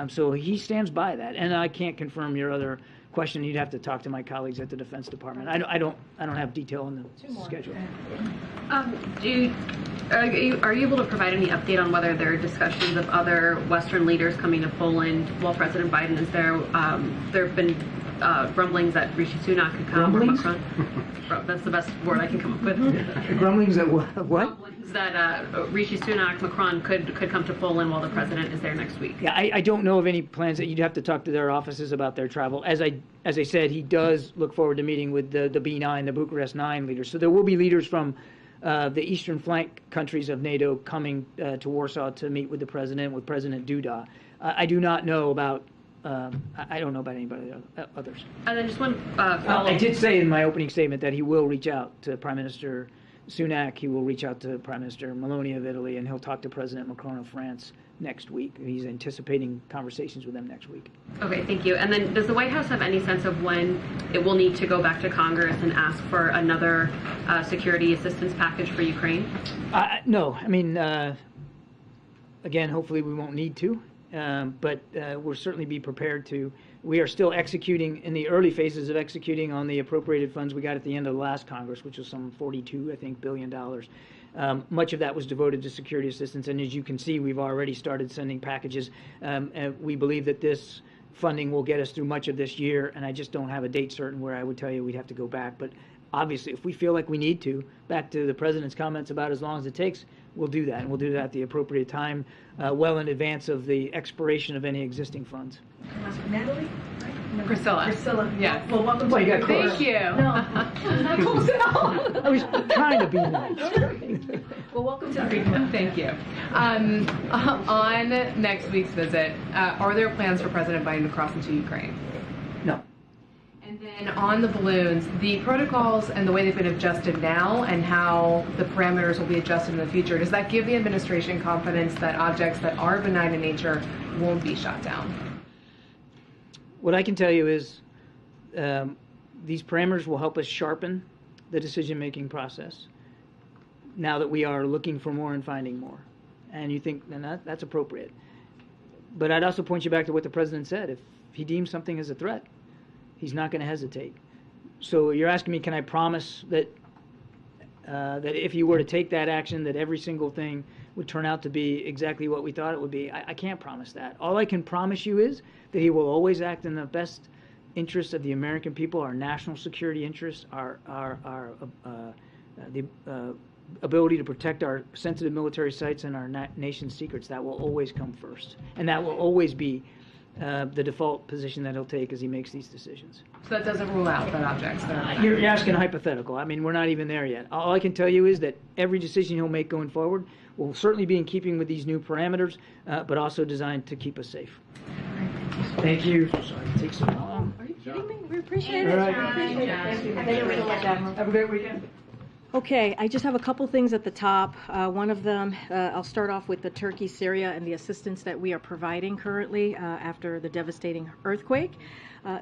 So he stands by that. And I can't confirm your other question. You'd have to talk to my colleagues at the Defense Department. I don't have detail on the schedule. Are you able to provide any update on whether there are discussions of other Western leaders coming to Poland while President Biden is there? There have been grumblings that Rishi Sunak could come, or Macron. That's the best word I can come up with. Grumblings that what? Grumblings that Rishi Sunak, Macron could come to Poland while the president is there next week. Yeah, I don't know of any plans. That you'd have to talk to their offices about their travel. As I said, he does look forward to meeting with the B9, the Bucharest 9 leaders. So there will be leaders from the eastern flank countries of NATO coming to Warsaw to meet with the president, with President Duda. I do not know about. I don't know about anybody others. And then just one follow-up. I did say in my opening statement that he will reach out to Prime Minister Sunak. He will reach out to Prime Minister Meloni of Italy, and he'll talk to President Macron of France next week. He's anticipating conversations with them next week. Okay, thank you. And then does the White House have any sense of when it will need to go back to Congress and ask for another security assistance package for Ukraine? No. I mean, again, hopefully we won't need to. But we'll certainly be prepared to. We are still executing in the early phases of executing on the appropriated funds we got at the end of the last Congress, which was some $42 billion. Much of that was devoted to security assistance, and as you can see, we've already started sending packages. And we believe that this funding will get us through much of this year, and I just don't have a date certain where I would tell you we'd have to go back. But obviously, if we feel like we need to, back to the President's comments about as long as it takes, we'll do that, and we'll do that at the appropriate time, well in advance of the expiration of any existing funds. Natalie? Priscilla. Yeah. Well, welcome to you got close. Thank you. No, not close at all. I was trying to be nice. Well, welcome to the meeting. Thank you. On next week's visit, are there plans for President Biden to cross into Ukraine? No. And then on the balloons, the protocols and the way they've been adjusted now and how the parameters will be adjusted in the future, does that give the administration confidence that objects that are benign in nature won't be shot down? What I can tell you is these parameters will help us sharpen the decision-making process now that we are looking for more and finding more. And you think, then that's appropriate. But I'd also point you back to what the President said. If he deems something as a threat, he's not going to hesitate. So you're asking me, can I promise that that if he were to take that action, that every single thing would turn out to be exactly what we thought it would be? I can't promise that. All I can promise you is that he will always act in the best interests of the American people, our national security interests, the ability to protect our sensitive military sites and our nation's secrets. That will always come first, and that will always be the default position that he'll take as he makes these decisions. So that doesn't rule out that objects that are... You're asking a hypothetical. I mean, we're not even there yet. All I can tell you is that every decision he'll make going forward will certainly be in keeping with these new parameters, but also designed to keep us safe. Thank you. Sorry it takes so long. kidding me? We appreciate it. All right. Thank you. Thank you so much, Admiral. Have a great weekend. Okay, I just have a couple things at the top. One of them, I'll start off with the Turkey, Syria, and the assistance that we are providing currently after the devastating earthquake.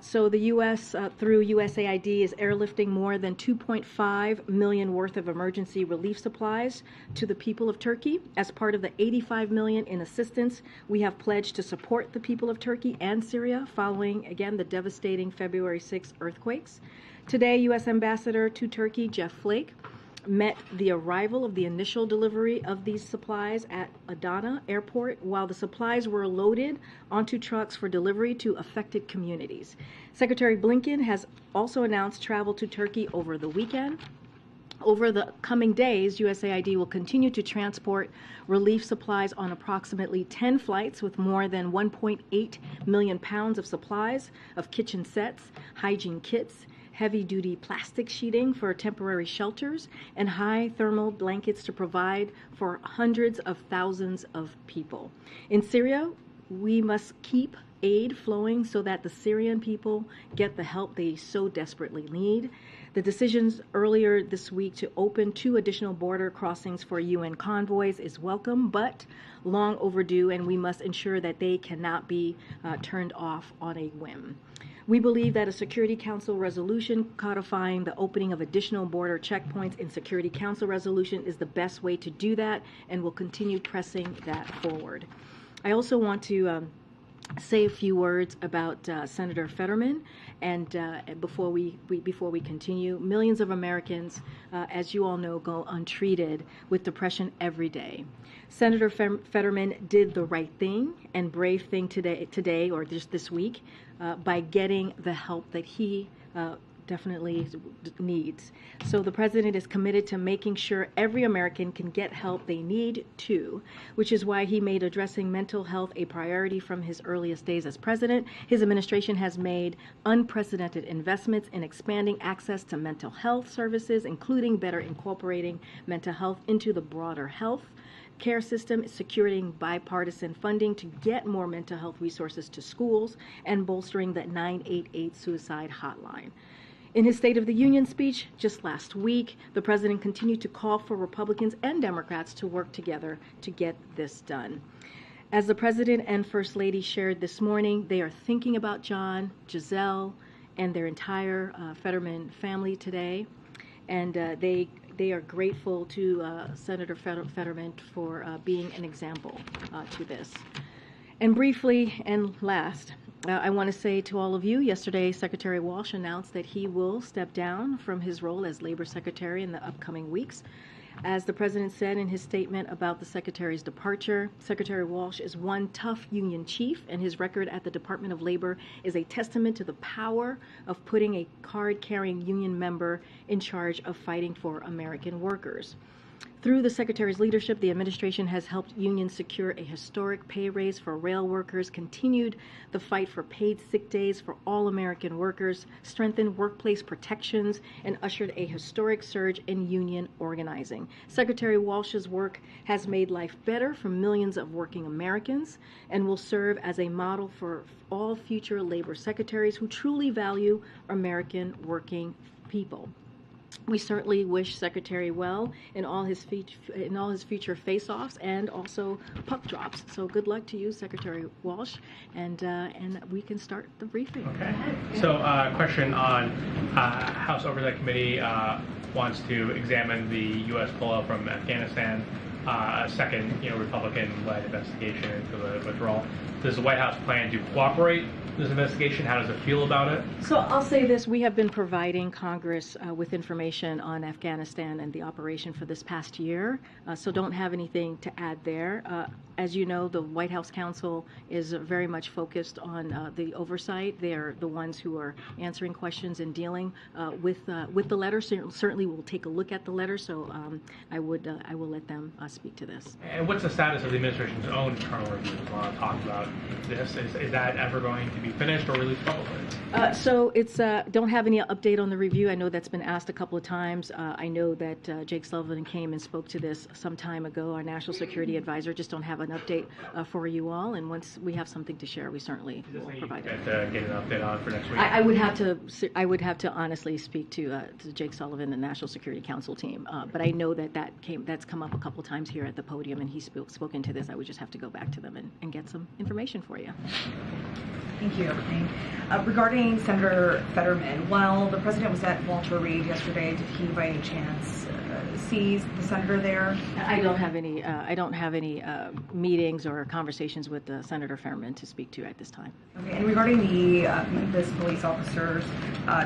So the U.S., through USAID, is airlifting more than $2.5 million worth of emergency relief supplies to the people of Turkey. As part of the $85 million in assistance, we have pledged to support the people of Turkey and Syria following, again, the devastating February 6 earthquakes. Today, U.S. Ambassador to Turkey, Jeff Flake, met the arrival of the initial delivery of these supplies at Adana Airport while the supplies were loaded onto trucks for delivery to affected communities. Secretary Blinken has also announced travel to Turkey over the weekend. Over the coming days, USAID will continue to transport relief supplies on approximately 10 flights with more than 1.8 million pounds of supplies, of kitchen sets, hygiene kits, heavy-duty plastic sheeting for temporary shelters, and high thermal blankets to provide for hundreds of thousands of people. In Syria, we must keep aid flowing so that the Syrian people get the help they so desperately need. The decisions earlier this week to open 2 additional border crossings for UN convoys is welcome, but long overdue, and we must ensure that they cannot be turned off on a whim. We believe that a Security Council resolution codifying the opening of additional border checkpoints in Security Council resolution is the best way to do that, and will continue pressing that forward. I also want to say a few words about Senator Fetterman, and before we continue, millions of Americans, as you all know, go untreated with depression every day. Senator Fetterman did the right thing and brave thing today or just this week by getting the help that he definitely needs. So the president is committed to making sure every American can get help they need too, which is why he made addressing mental health a priority from his earliest days as president. His administration has made unprecedented investments in expanding access to mental health services, including better incorporating mental health into the broader health care system, securing bipartisan funding to get more mental health resources to schools, and bolstering the 988 suicide hotline. In his State of the Union speech just last week, the president continued to call for Republicans and Democrats to work together to get this done. As the president and First Lady shared this morning, they are thinking about John, Giselle, and their entire Fetterman family today, and they are grateful to Senator Fetterman for being an example to this. And briefly, and last, I want to say to all of you, yesterday Secretary Walsh announced that he will step down from his role as Labor Secretary in the upcoming weeks. As the President said in his statement about the Secretary's departure, Secretary Walsh is one tough union chief, and his record at the Department of Labor is a testament to the power of putting a card-carrying union member in charge of fighting for American workers. Through the Secretary's leadership, the administration has helped unions secure a historic pay raise for rail workers, continued the fight for paid sick days for all American workers, strengthened workplace protections, and ushered a historic surge in union organizing. Secretary Walsh's work has made life better for millions of working Americans and will serve as a model for all future labor secretaries who truly value American working people. We certainly wish Secretary well in all his future face-offs and also puck drops. So good luck to you, Secretary Walsh, and we can start the briefing. Okay. So, question on House Oversight Committee wants to examine the U.S. pullout from Afghanistan. A second, Republican-led investigation into the withdrawal. Does the White House plan to cooperate in this investigation? How does it feel about it? So I'll say this. We have been providing Congress with information on Afghanistan and the operation for this past year, so don't have anything to add there. As you know, the White House counsel is very much focused on the oversight. They are the ones who are answering questions and dealing with the letter. Certainly we'll take a look at the letter, so I will let them speak to this. And what's the status of the administration's own internal review? There's a lot of talk about this. Is that ever going to be finished or released publicly? So it's don't have any update on the review. I know that's been asked a couple of times. I know that Jake Sullivan came and spoke to this some time ago, our national security advisor. Just don't have an an update for you all. And once we have something to share, we certainly will provide it. Get an update on for next week. I would have to honestly speak to Jake Sullivan, the National Security Council team. But I know that's come up a couple times here at the podium, and he's spoken to this. I would just have to go back to them and get some information for you. Thank you. Regarding Senator Fetterman, while the president was at Walter Reed yesterday, did he by any chance see the senator there? I don't have any meetings or conversations with Senator Fetterman to speak to at this time. Okay. And regarding the Memphis police officers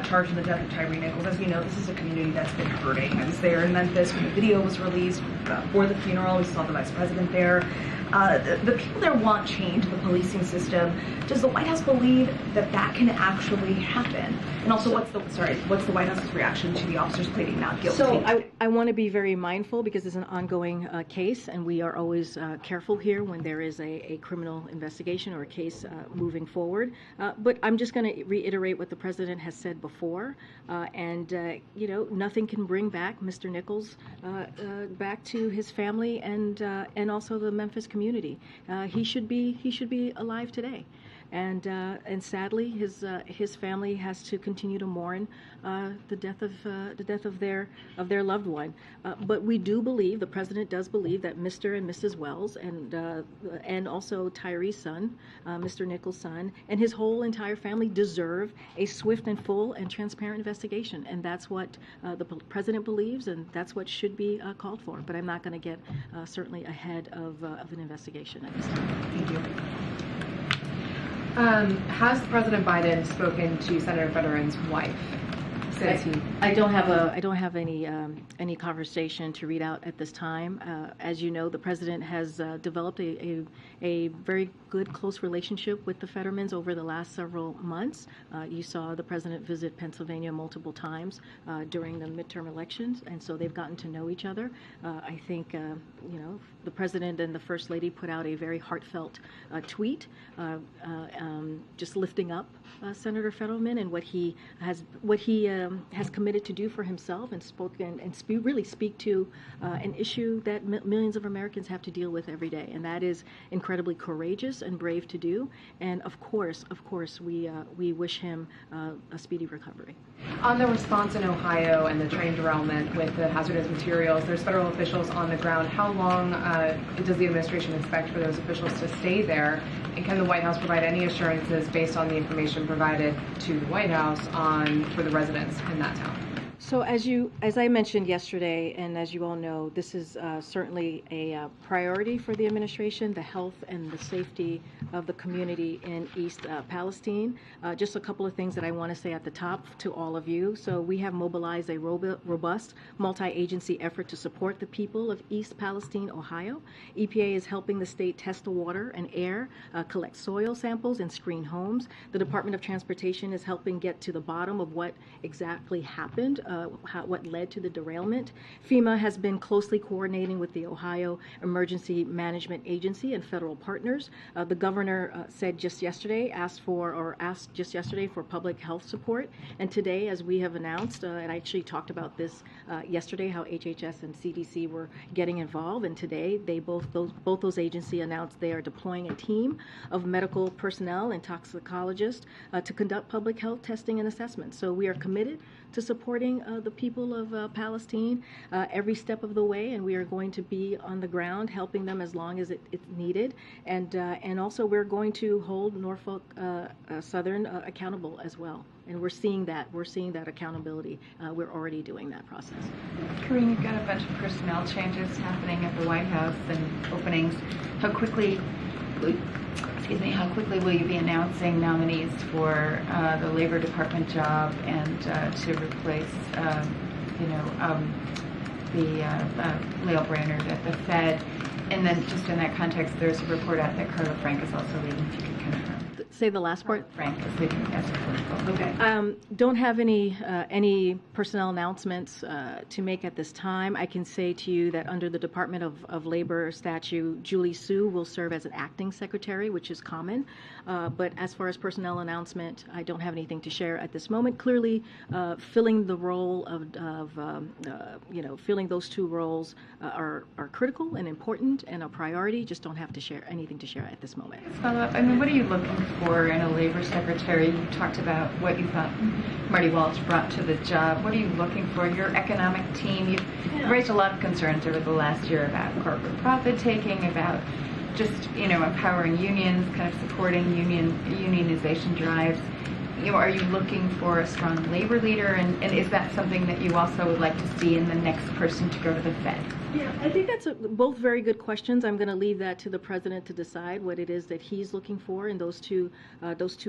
charged in the death of Tyree Nichols, as you know, this is a community that's been hurting. I was there in Memphis when the video was released for the funeral. We saw the vice president there. The people there want change in the policing system. Does the White House believe that that can actually happen? And also, what's the White House's reaction to the officers pleading not guilty? So I want to be very mindful because it's an ongoing case, and we are always careful here when there is a criminal investigation or a case moving forward. But I'm just going to reiterate what the president has said before, nothing can bring back Mr. Nichols back to his family and also the Memphis community. He should be alive today. And sadly, his family has to continue to mourn the death of their loved one. But we do believe, the president does believe, that Mr. and Mrs. Wells and also Tyree's son, Mr. Nichols' son, and his whole entire family deserve a swift and full and transparent investigation. And that's what the president believes, and that's what should be called for. But I'm not going to get certainly ahead of an investigation at this time. Thank you. Has President Biden spoken to Senator Fetterman's wife? I don't have any conversation to read out at this time. As you know, the president has developed a very good, close relationship with the Fettermans over the last several months. You saw the president visit Pennsylvania multiple times during the midterm elections, and so they've gotten to know each other. I think the president and the first lady put out a very heartfelt tweet, just lifting up Senator Fetterman and what he has committed to do for himself and spoken and really speak to an issue that millions of Americans have to deal with every day, and that is incredibly courageous and brave to do. And of course, we wish him a speedy recovery. On the response in Ohio and the train derailment with the hazardous materials, there's federal officials on the ground. How long does the administration expect for those officials to stay there? And can the White House provide any assurances based on the information provided to the White House for the residents in that town? So as I mentioned yesterday, and as you all know, this is certainly a priority for the administration, the health and the safety of the community in East Palestine. Just a couple of things that I want to say at the top to all of you. So we have mobilized a robust multi-agency effort to support the people of East Palestine, Ohio. EPA is helping the state test the water and air, collect soil samples, and screen homes. The Department of Transportation is helping get to the bottom of what exactly happened, what led to the derailment. FEMA has been closely coordinating with the Ohio Emergency Management Agency and federal partners. The governor said just yesterday, asked just yesterday for public health support. And today, as we have announced, and I actually talked about this yesterday, how HHS and CDC were getting involved. And today, both those agencies announced they are deploying a team of medical personnel and toxicologists to conduct public health testing and assessment. So we are committed to supporting the people of Palestine every step of the way, and we are going to be on the ground helping them as long as it's needed. And also we're going to hold Norfolk Southern accountable as well. And we're seeing that accountability. We're already doing that process. Karine, you've got a bunch of personnel changes happening at the White House and openings. How quickly will you be announcing nominees for the Labor Department job and to replace, Lael Brainerd at the Fed? And then just in that context, there's a report out that Carla Frank is also leaving, if you could confirm. Say the last part. Frank is leaving as political. Okay. Don't have any personnel announcements to make at this time. I can say to you that under the Department of Labor statute, Julie Su will serve as an acting secretary, which is common. But as far as personnel announcement, I don't have anything to share at this moment. Clearly, filling the role of filling those two roles are critical and important and a priority. Just don't have to share anything to share at this moment. Follow up. I mean, what are you looking for in a labor secretary? You talked about what you thought Marty Walsh brought to the job. What are you looking for? Your economic team. You've raised a lot of concerns over the last year about corporate profit taking, about just empowering unions, kind of supporting unionization drives. Are you looking for a strong labor leader, and is that something that you also would like to see in the next person to go to the Fed? Yeah, I think that's both very good questions. I'm going to leave that to the president to decide what it is that he's looking for in those two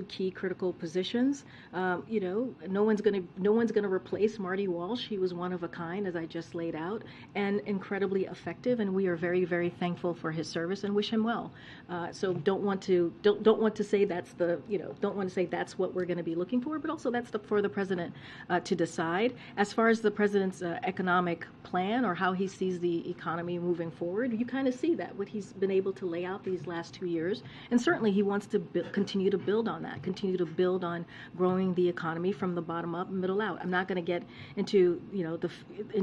key critical positions. No one's going to replace Marty Walsh. He was one of a kind, as I just laid out, and incredibly effective. And we are very, very thankful for his service and wish him well. So don't want to say that's that's what we're going to be looking for, but also that's for the president to decide. As far as the president's economic plan or how he sees the economy moving forward, you kind of see that what he's been able to lay out these last 2 years, and certainly he wants to continue to build on that, continue to build on growing the economy from the bottom up and middle out. I'm not going to get into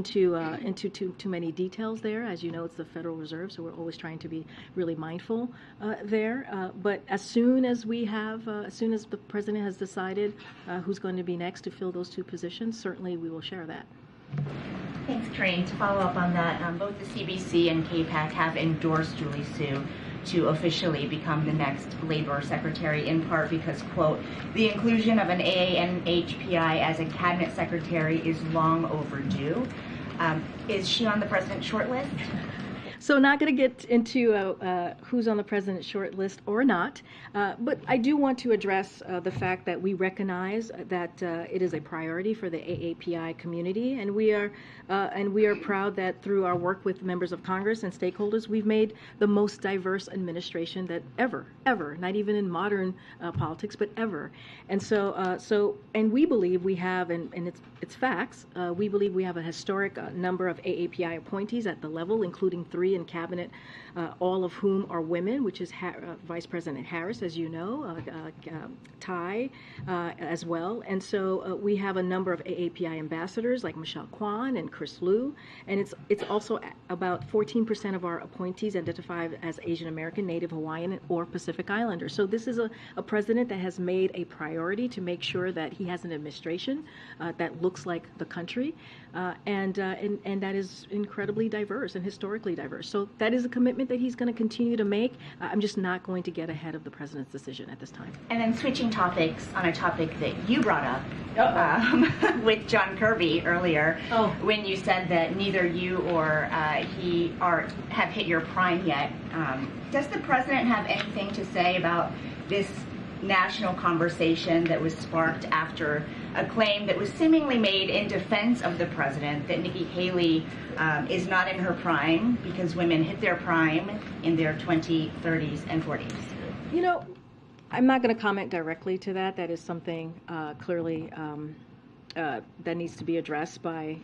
too many details there. As you know, it's the Federal Reserve, so we're always trying to be really mindful there. But as soon as the president has decided who's going to be next to fill those two positions, certainly we will share that. Thanks, Karine. To follow up on that, both the CBC and KPAC have endorsed Julie Su to officially become the next labor secretary, in part because, quote, the inclusion of an AANHPI as a cabinet secretary is long overdue. Is she on the president's short list? So not going to get into who's on the president's short list or not, but I do want to address the fact that we recognize that it is a priority for the AAPI community, and we are proud that through our work with members of Congress and stakeholders, we've made the most diverse administration that ever, not even in modern politics, but ever. And and we believe we have, and it's facts, we believe we have a historic number of AAPI appointees at the level, including 3 in cabinet, all of whom are women, which is Vice President Harris, as you know, Ty as well. And so we have a number of AAPI ambassadors like Michelle Kwan and Chris Liu, and it's also about 14% of our appointees identify as Asian American, Native Hawaiian, or Pacific Islander. So this is a president that has made a priority to make sure that he has an administration that looks like the country, and that is incredibly diverse and historically diverse. So that is a commitment that he's going to continue to make. I'm just not going to get ahead of the president's decision at this time. And then switching topics on a topic that you brought up with John Kirby earlier, when you said that neither you or he have hit your prime yet. Does the president have anything to say about this national conversation that was sparked after a claim that was seemingly made in defense of the president that Nikki Haley is not in her prime because women hit their prime in their 20s, 30s, and 40s? I'm not going to comment directly to that. That is something clearly that needs to be addressed by...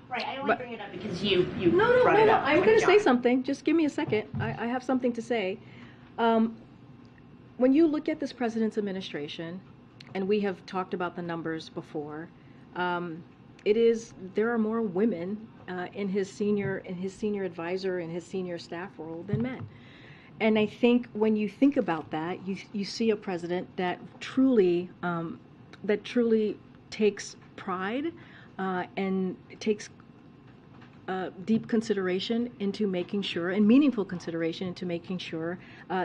Right, I only bring it up because you No, brought it up. I'm going to say something. Just give me a second. I have something to say. When you look at this president's administration, and we have talked about the numbers before, there are more women in his senior advisor and his senior staff role than men. And I think when you think about that, you see a president that truly takes pride and takes deep consideration into making sure, and meaningful consideration into making sure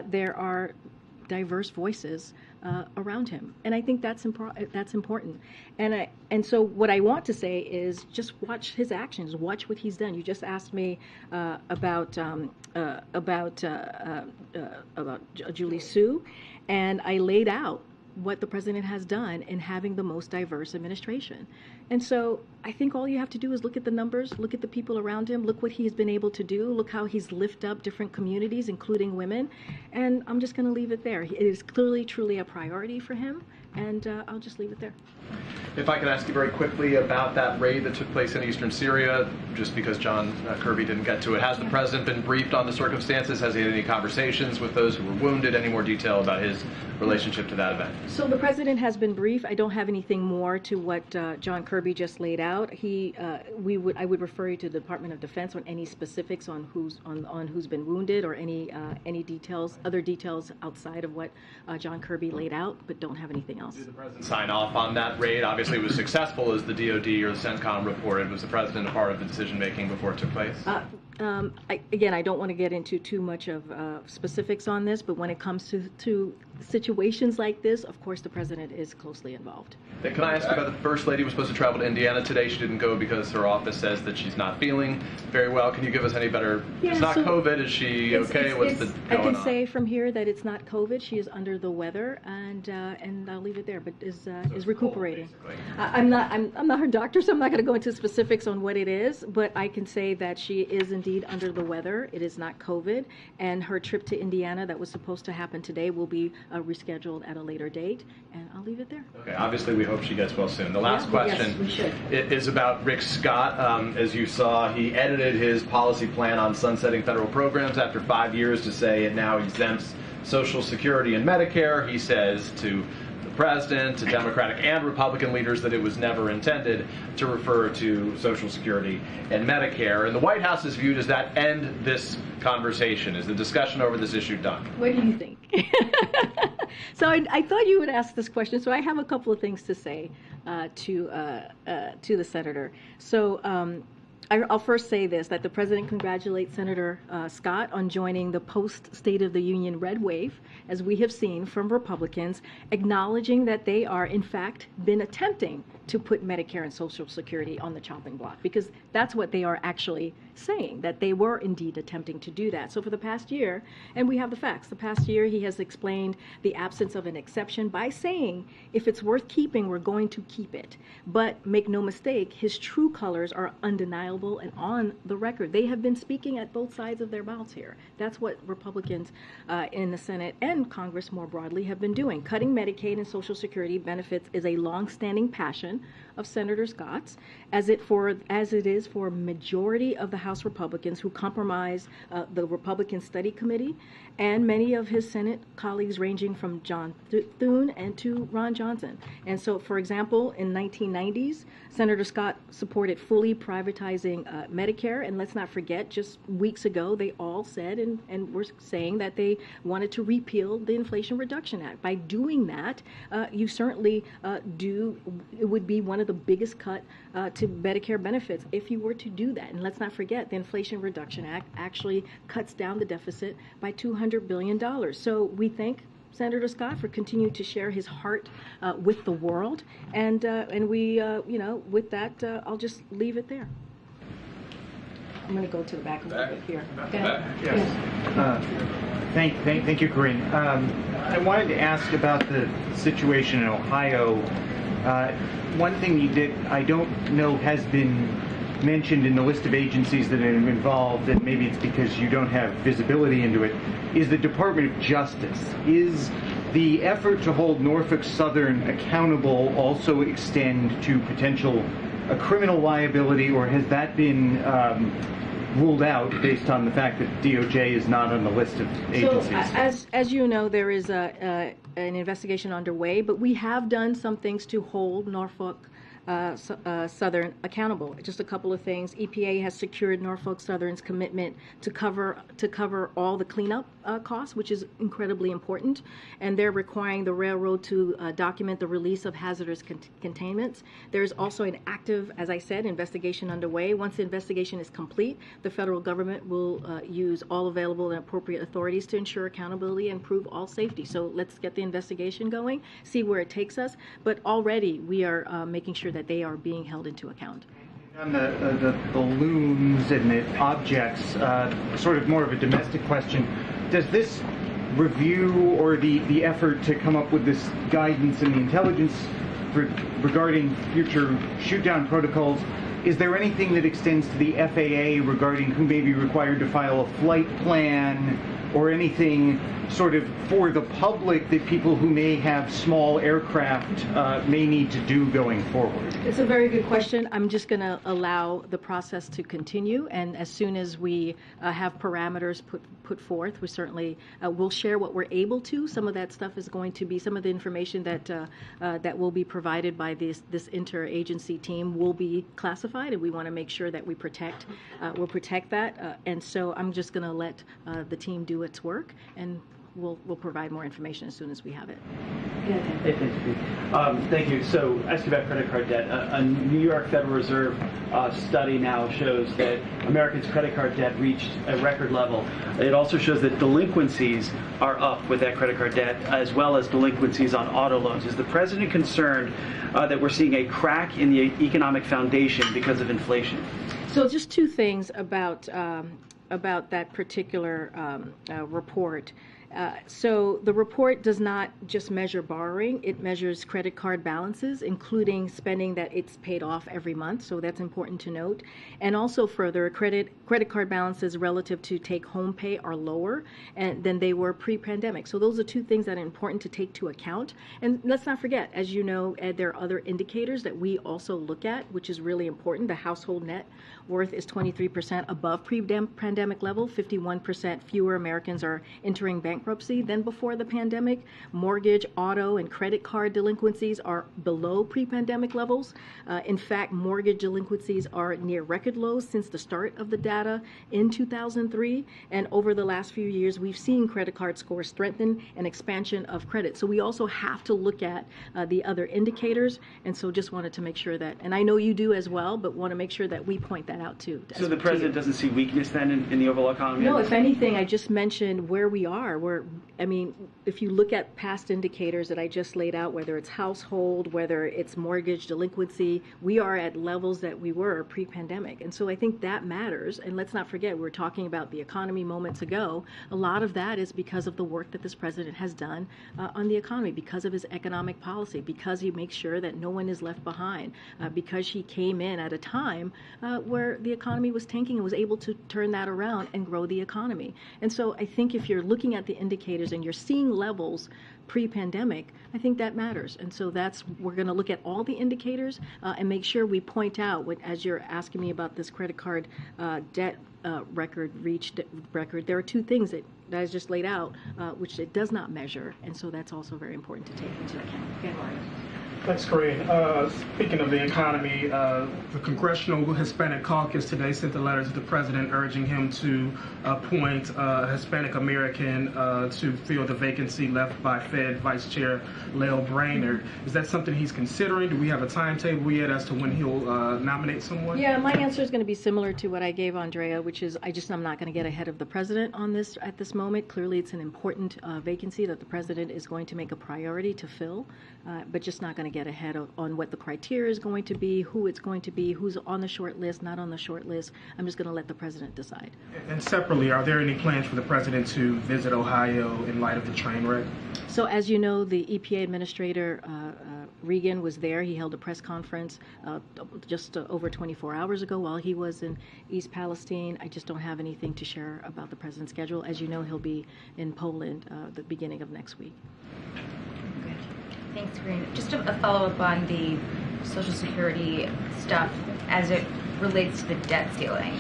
there are diverse voices around him, and I think that's important. And so what I want to say is just watch his actions, watch what he's done. You just asked me about Julie Su, and I laid out what the president has done in having the most diverse administration. And so I think all you have to do is look at the numbers, look at the people around him, look what he's been able to do, look how he's lifted up different communities, including women, and I'm just going to leave it there. It is clearly, truly a priority for him, and I'll just leave it there. If I could ask you very quickly about that raid that took place in eastern Syria, just because John Kirby didn't get to it. Has the president been briefed on the circumstances? Has he had any conversations with those who were wounded? Any more detail about his relationship to that event? So the president has been briefed. I don't have anything more to what John Kirby just laid out. I would refer you to the Department of Defense on any specifics on who's been wounded or any details, other details outside of what John Kirby laid out, but don't have anything else. Did the president sign off on that raid? Obviously, it was successful, as the DoD or the CENTCOM reported. Was the president a part of the decision-making before it took place? I don't want to get into too much of specifics on this, but when it comes to situations like this, of course, the president is closely involved. Can I ask you about the First Lady was supposed to travel to Indiana today? She didn't go because her office says that she's not feeling very well. Can you give us any better? Yeah, it's not COVID. Is she okay? What's the I going can on? say from here that it's not COVID. She is under the weather, and I'll leave it there. But is recuperating. I'm not her doctor, so I'm not going to go into specifics on what it is. But I can say that she is indeed under the weather. It is not COVID, and her trip to Indiana that was supposed to happen today will be rescheduled at a later date. And I'll leave it there. Okay. Obviously, we hope she gets well soon. The last question is about Rick Scott. As you saw, he edited his policy plan on sunsetting federal programs after 5 years to say it now exempts Social Security and Medicare. He says to the president, to Democratic and Republican leaders, that it was never intended to refer to Social Security and Medicare. And the White House is viewed as that end this conversation. Is the discussion over this issue done? What do you think? So I thought you would ask this question, so I have a couple of things to say to the senator. So I'll first say this, that the president congratulates Senator Scott on joining the post-State of the Union red wave, as we have seen from Republicans, acknowledging that they are, in fact, been attempting to put Medicare and Social Security on the chopping block, because that's what they are actually saying, that they were indeed attempting to do that. So for the past year, and we have the facts, the past year he has explained the absence of an exception by saying, if it's worth keeping, we're going to keep it. But make no mistake, his true colors are undeniable and on the record. They have been speaking at both sides of their mouths here. That's what Republicans in the Senate and Congress more broadly have been doing. Cutting Medicaid and Social Security benefits is a long-standing passion of Senator Scott's, as it is for a majority of the House Republicans who comprise the Republican Study Committee and many of his Senate colleagues, ranging from John Thune and to Ron Johnson. And so, for example, in 1990s, Senator Scott supported fully privatizing Medicare, and let's not forget, just weeks ago, they all said and were saying that they wanted to repeal the Inflation Reduction Act. By doing that, you certainly it would be one of the biggest cut to Medicare benefits if you were to do that. And let's not forget, the Inflation Reduction Act actually cuts down the deficit by $200 billion. So we thank Senator Scott for continuing to share his heart with the world. And we, with that, I'll just leave it there. I'm going to go to the back a little bit here. Yes. Thank you, Karine. I wanted to ask about the situation in Ohio. One thing I don't know has been mentioned in the list of agencies that are involved, and maybe it's because you don't have visibility into it, is the Department of Justice. Is the effort to hold Norfolk Southern accountable also extend to potential criminal liability, or has that been ruled out based on the fact that DOJ is not on the list of agencies? So, as you know, there is an investigation underway, but we have done some things to hold Norfolk Southern accountable. Just a couple of things. EPA has secured Norfolk Southern's commitment to cover all the cleanup costs, which is incredibly important, and they're requiring the railroad to document the release of hazardous containments. There's also an active, as I said, investigation underway. Once the investigation is complete, the federal government will use all available and appropriate authorities to ensure accountability and prove all safety. So let's get the investigation going, see where it takes us. But already we are making sure that they are being held into account. On the balloons and the objects, sort of more of a domestic question, does this review or the effort to come up with this guidance in the intelligence regarding future shoot-down protocols. Is there anything that extends to the FAA regarding who may be required to file a flight plan, or anything sort of for the public that people who may have small aircraft may need to do going forward? It's a very good question. I'm just going to allow the process to continue, and as soon as we have parameters put forth, we certainly will share what we're able to. Some of that stuff is going to be, some of the information that will be provided by this interagency team will be classified, and we want to make sure that we protect that. And so I'm just going to let the team do its work, and we'll provide more information as soon as we have it. Hey, thank you. So, ask you about credit card debt. A New York Federal Reserve study now shows that Americans' credit card debt reached a record level. It also shows that delinquencies are up with that credit card debt, as well as delinquencies on auto loans. Is the president concerned that we're seeing a crack in the economic foundation because of inflation? So, just two things about that particular report. So the report does not just measure borrowing, it measures credit card balances, including spending that it's paid off every month, so that's important to note. And also further, credit card balances relative to take-home pay are lower than they were pre-pandemic. So those are two things that are important to take to account. And let's not forget, as you know, Ed, there are other indicators that we also look at, which is really important. The household net worth is 23% above pre-pandemic level. 51% fewer Americans are entering bankruptcy than before the pandemic. Mortgage, auto, and credit card delinquencies are below pre-pandemic levels. In fact, mortgage delinquencies are near record lows since the start of the data in 2003. And over the last few years, we've seen credit card scores strengthen and expansion of credit. So we also have to look at the other indicators. And so just wanted to make sure that, and I know you do as well, but want to make sure that we point that out too. So the president doesn't see weakness then in the overall economy? No, if anything, I just mentioned where we are. If you look at past indicators that I just laid out, whether it's household, whether it's mortgage delinquency, we are at levels that we were pre-pandemic. And so I think that matters. And let's not forget, we were talking about the economy moments ago. A lot of that is because of the work that this president has done on the economy, because of his economic policy, because he makes sure that no one is left behind, because he came in at a time where the economy was tanking and was able to turn that around and grow the economy. And so I think if you're looking at the indicators and you're seeing levels pre-pandemic, I think that matters. And so we're going to look at all the indicators and make sure we point out, as you're asking me about this credit card debt record, there are two things that I just laid out, which it does not measure. And so that's also very important to take into account. Okay. Thanks, Karine. Speaking of the economy, the Congressional Hispanic Caucus today sent a letter to the president urging him to appoint a Hispanic American to fill the vacancy left by Fed Vice Chair Lael Brainerd. Is that something he's considering? Do we have a timetable yet as to when he'll nominate someone? Yeah, my answer is going to be similar to what I gave Andrea, which is I'm not going to get ahead of the president on this at this moment. Clearly, it's an important vacancy that the president is going to make a priority to fill, but just not going to get ahead on what the criteria is going to be, who it's going to be, who's on the short list, not on the short list. I'm just going to let the president decide. And separately, are there any plans for the president to visit Ohio in light of the train wreck? So as you know, the EPA Administrator Regan was there. He held a press conference just over 24 hours ago while he was in East Palestine. I just don't have anything to share about the president's schedule. As you know, he'll be in Poland the beginning of next week. Thanks, Karine. Just a follow-up on the Social Security stuff as it relates to the debt ceiling.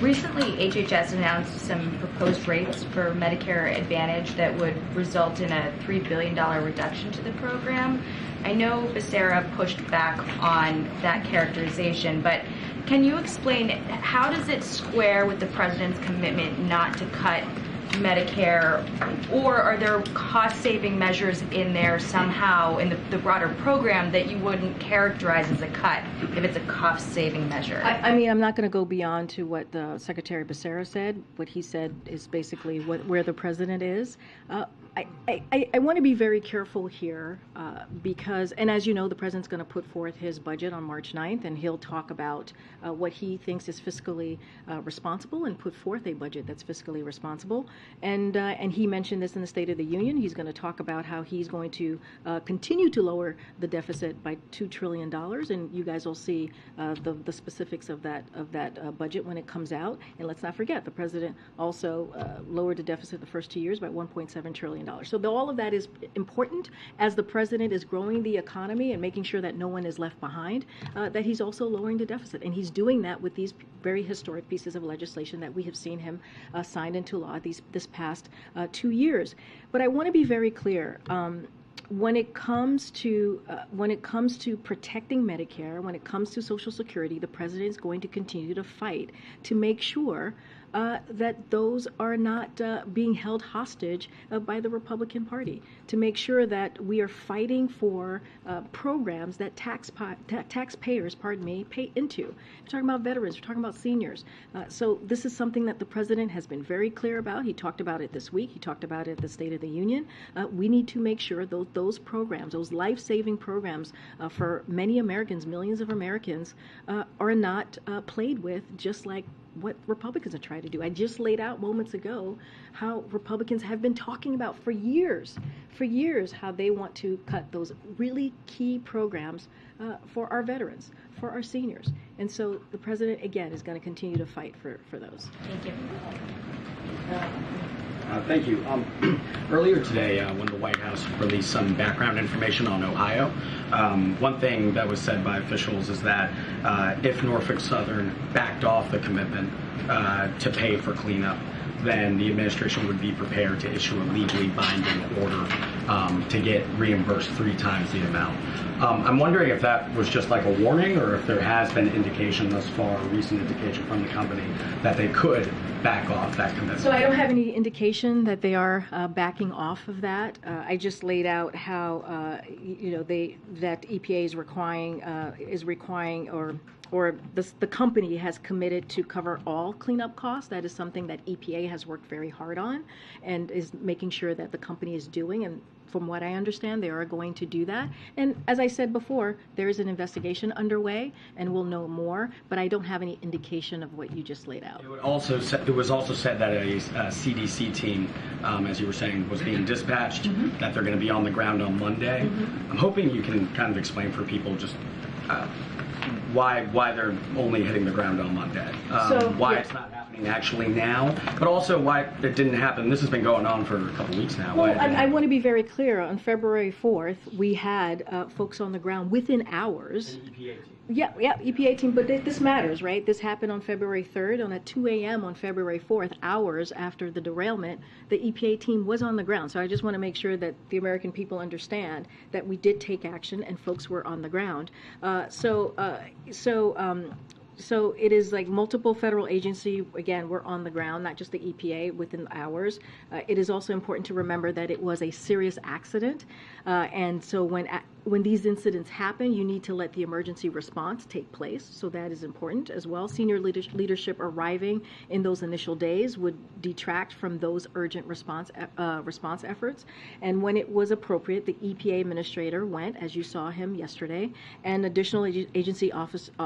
Recently, HHS announced some proposed rates for Medicare Advantage that would result in a $3 billion reduction to the program. I know Becerra pushed back on that characterization, but can you explain how does it square with the president's commitment not to cut Medicare, or are there cost-saving measures in there somehow in the broader program that you wouldn't characterize as a cut if it's a cost-saving measure? I'm not going to go beyond to what the Secretary Becerra said. What he said is basically where the president is. I want to be very careful here because, and as you know, the president's going to put forth his budget on March 9th, and he'll talk about what he thinks is fiscally responsible and put forth a budget that's fiscally responsible. And he mentioned this in the State of the Union. He's going to talk about how he's going to continue to lower the deficit by $2 trillion, and you guys will see the specifics of that budget when it comes out. And let's not forget, the president also lowered the deficit the first 2 years by $1.7 trillion. So all of that is important as the president is growing the economy and making sure that no one is left behind, that he's also lowering the deficit. And he's doing that with these very historic pieces of legislation that we have seen him sign into law this past 2 years. But I want to be very clear. When it comes to protecting Medicare, when it comes to Social Security, the president is going to continue to fight to make sure that those are not being held hostage by the Republican Party, to make sure that we are fighting for programs that taxpayers, pay into. We're talking about veterans, we're talking about seniors. So this is something that the president has been very clear about. He talked about it this week. He talked about it at the State of the Union. We need to make sure those programs, those life-saving programs for many Americans, millions of Americans, are not played with, just like what Republicans are trying to do. I just laid out moments ago how Republicans have been talking about for years, how they want to cut those really key programs for our veterans, for our seniors. And so the president, again, is going to continue to fight for those. Thank you. Thank you. Earlier today, when the White House released some background information on Ohio, one thing that was said by officials is that if Norfolk Southern backed off the commitment to pay for cleanup, then the administration would be prepared to issue a legally binding order to get reimbursed 3 times the amount. I'm wondering if that was just like a warning, or if there has been indication thus far, a recent indication from the company, that they could back off that commitment. So I don't have any indication that they are backing off of that. I just laid out how that EPA is requiring or the company has committed to cover all cleanup costs. That is something that EPA has worked very hard on and is making sure that the company is doing. And from what I understand, they are going to do that. And as I said before, there is an investigation underway, and we'll know more. But I don't have any indication of what you just laid out. It was also said that a CDC team, as you were saying, was being dispatched, that they're going to be on the ground on Monday. I'm hoping you can kind of explain for people just why they're only hitting the ground on Monday, it's not happening actually now, but also why it didn't happen. This has been going on for a couple weeks now. Well, I want to be very clear. On February 4th, we had folks on the ground within hours. An EPA team. Yeah, EPA team, but this matters, right? This happened on February 3rd, and at 2 a.m. on February 4th, hours after the derailment, the EPA team was on the ground. So I just want to make sure that the American people understand that we did take action and folks were on the ground. So it is like multiple federal agency, again, we're on the ground, not just the EPA, within hours. It is also important to remember that it was a serious accident. And so when these incidents happen, you need to let the emergency response take place. So that is important as well. Senior leadership arriving in those initial days would detract from those urgent response efforts. And when it was appropriate, the EPA administrator went, as you saw him yesterday, and additional agency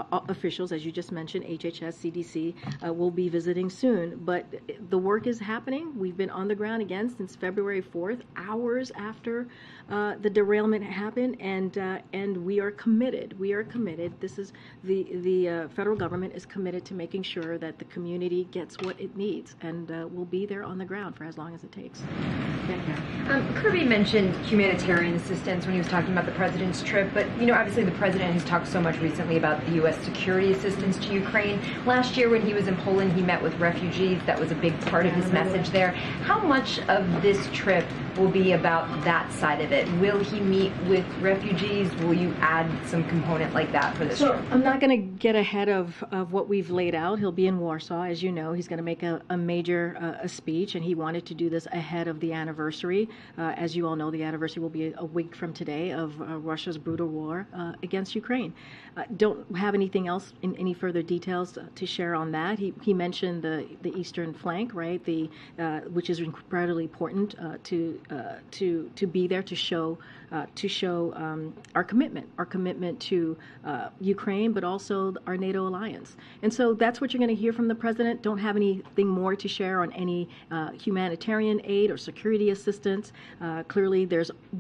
officials, as you just mentioned, HHS, CDC, will be visiting soon. But the work is happening. We've been on the ground again since February 4th, hours after the derailment happened, and we are committed. We are committed. This is the federal government is committed to making sure that the community gets what it needs, and we'll be there on the ground for as long as it takes. Kirby mentioned humanitarian assistance when he was talking about the president's trip, but obviously the president has talked so much recently about the U.S. security assistance to Ukraine. Last year when he was in Poland, he met with refugees. That was a big part of his message there. How much of this trip will be about that side of it? Will he meet with refugees? Will you add some component like that for this trip? I'm not going to get ahead of what we've laid out. He'll be in Warsaw, as you know. He's going to make a major speech, and he wanted to do this ahead of the anniversary. As you all know, the anniversary will be a week from today of Russia's brutal war against Ukraine. Don't have anything else in any any further details to share on that. He mentioned the eastern flank, right? Which is incredibly important to be there to show our commitment to Ukraine, but also our NATO alliance. And so that's what you're going to hear from the president. Don't have anything more to share on any humanitarian aid or security assistance. Clearly,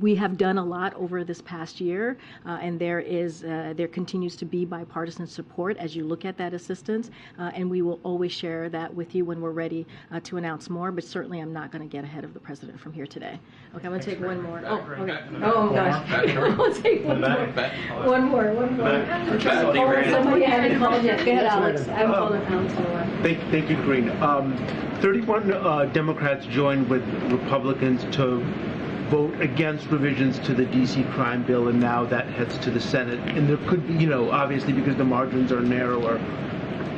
we have done a lot over this past year, and there continues to be bipartisan support as you look at that assistance, and we will always share that with you when we're ready to announce more. But certainly, I'm not going to get ahead of the president from here today. Okay, I'm going to take one more. Oh, okay. Oh gosh, I'll take one more. One more. I'm trying to call somebody. I haven't called yet. Go ahead, Alex. I haven't called Alex in a while. Thank you, Karine. 31 Democrats joined with Republicans to vote against revisions to the D.C. crime bill, and now that heads to the Senate. And there could be, obviously because the margins are narrower,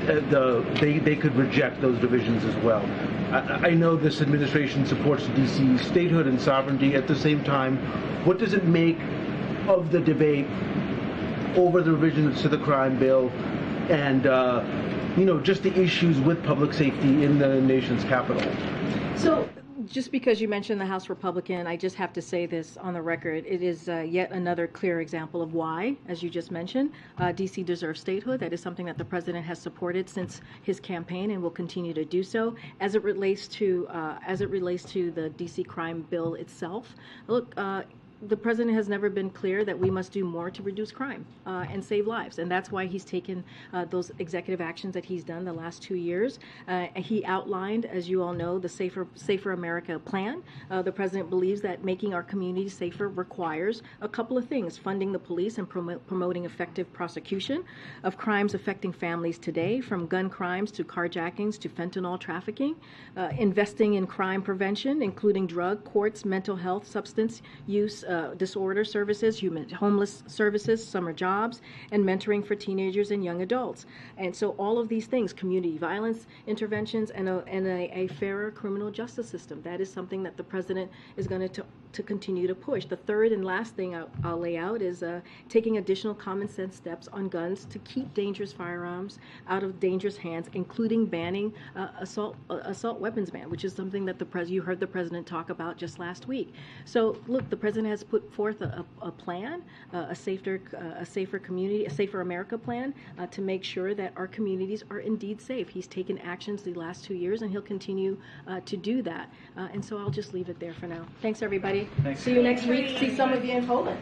they could reject those revisions as well. I know this administration supports D.C. statehood and sovereignty. At the same time, what does it make of the debate over the revisions to the crime bill and just the issues with public safety in the nation's capital? So just because you mentioned the House Republican, I just have to say this on the record. It is yet another clear example of why, as you just mentioned, D.C. deserves statehood. That is something that the president has supported since his campaign and will continue to do so. As it relates to the D.C. crime bill itself, look. The president has never been clear that we must do more to reduce crime and save lives, and that's why he's taken those executive actions that he's done the last 2 years. He outlined, as you all know, the Safer America plan. The president believes that making our communities safer requires a couple of things: funding the police and promoting effective prosecution of crimes affecting families today, from gun crimes to carjackings to fentanyl trafficking, investing in crime prevention, including drug courts, mental health, substance use disorder services, homeless services, summer jobs, and mentoring for teenagers and young adults. And so all of these things, community violence interventions, and a fairer criminal justice system, that is something that the president is going to continue to push. The third and last thing I'll lay out is taking additional common sense steps on guns to keep dangerous firearms out of dangerous hands, including banning assault weapons ban, which is something that you heard the president talk about just last week. So look, the president has put forth a plan, a safer community, a Safer America plan, to make sure that our communities are indeed safe. He's taken actions the last 2 years, and he'll continue to do that. And so I'll just leave it there for now. Thanks, everybody. Thanks. See you next week. See some of you in Poland.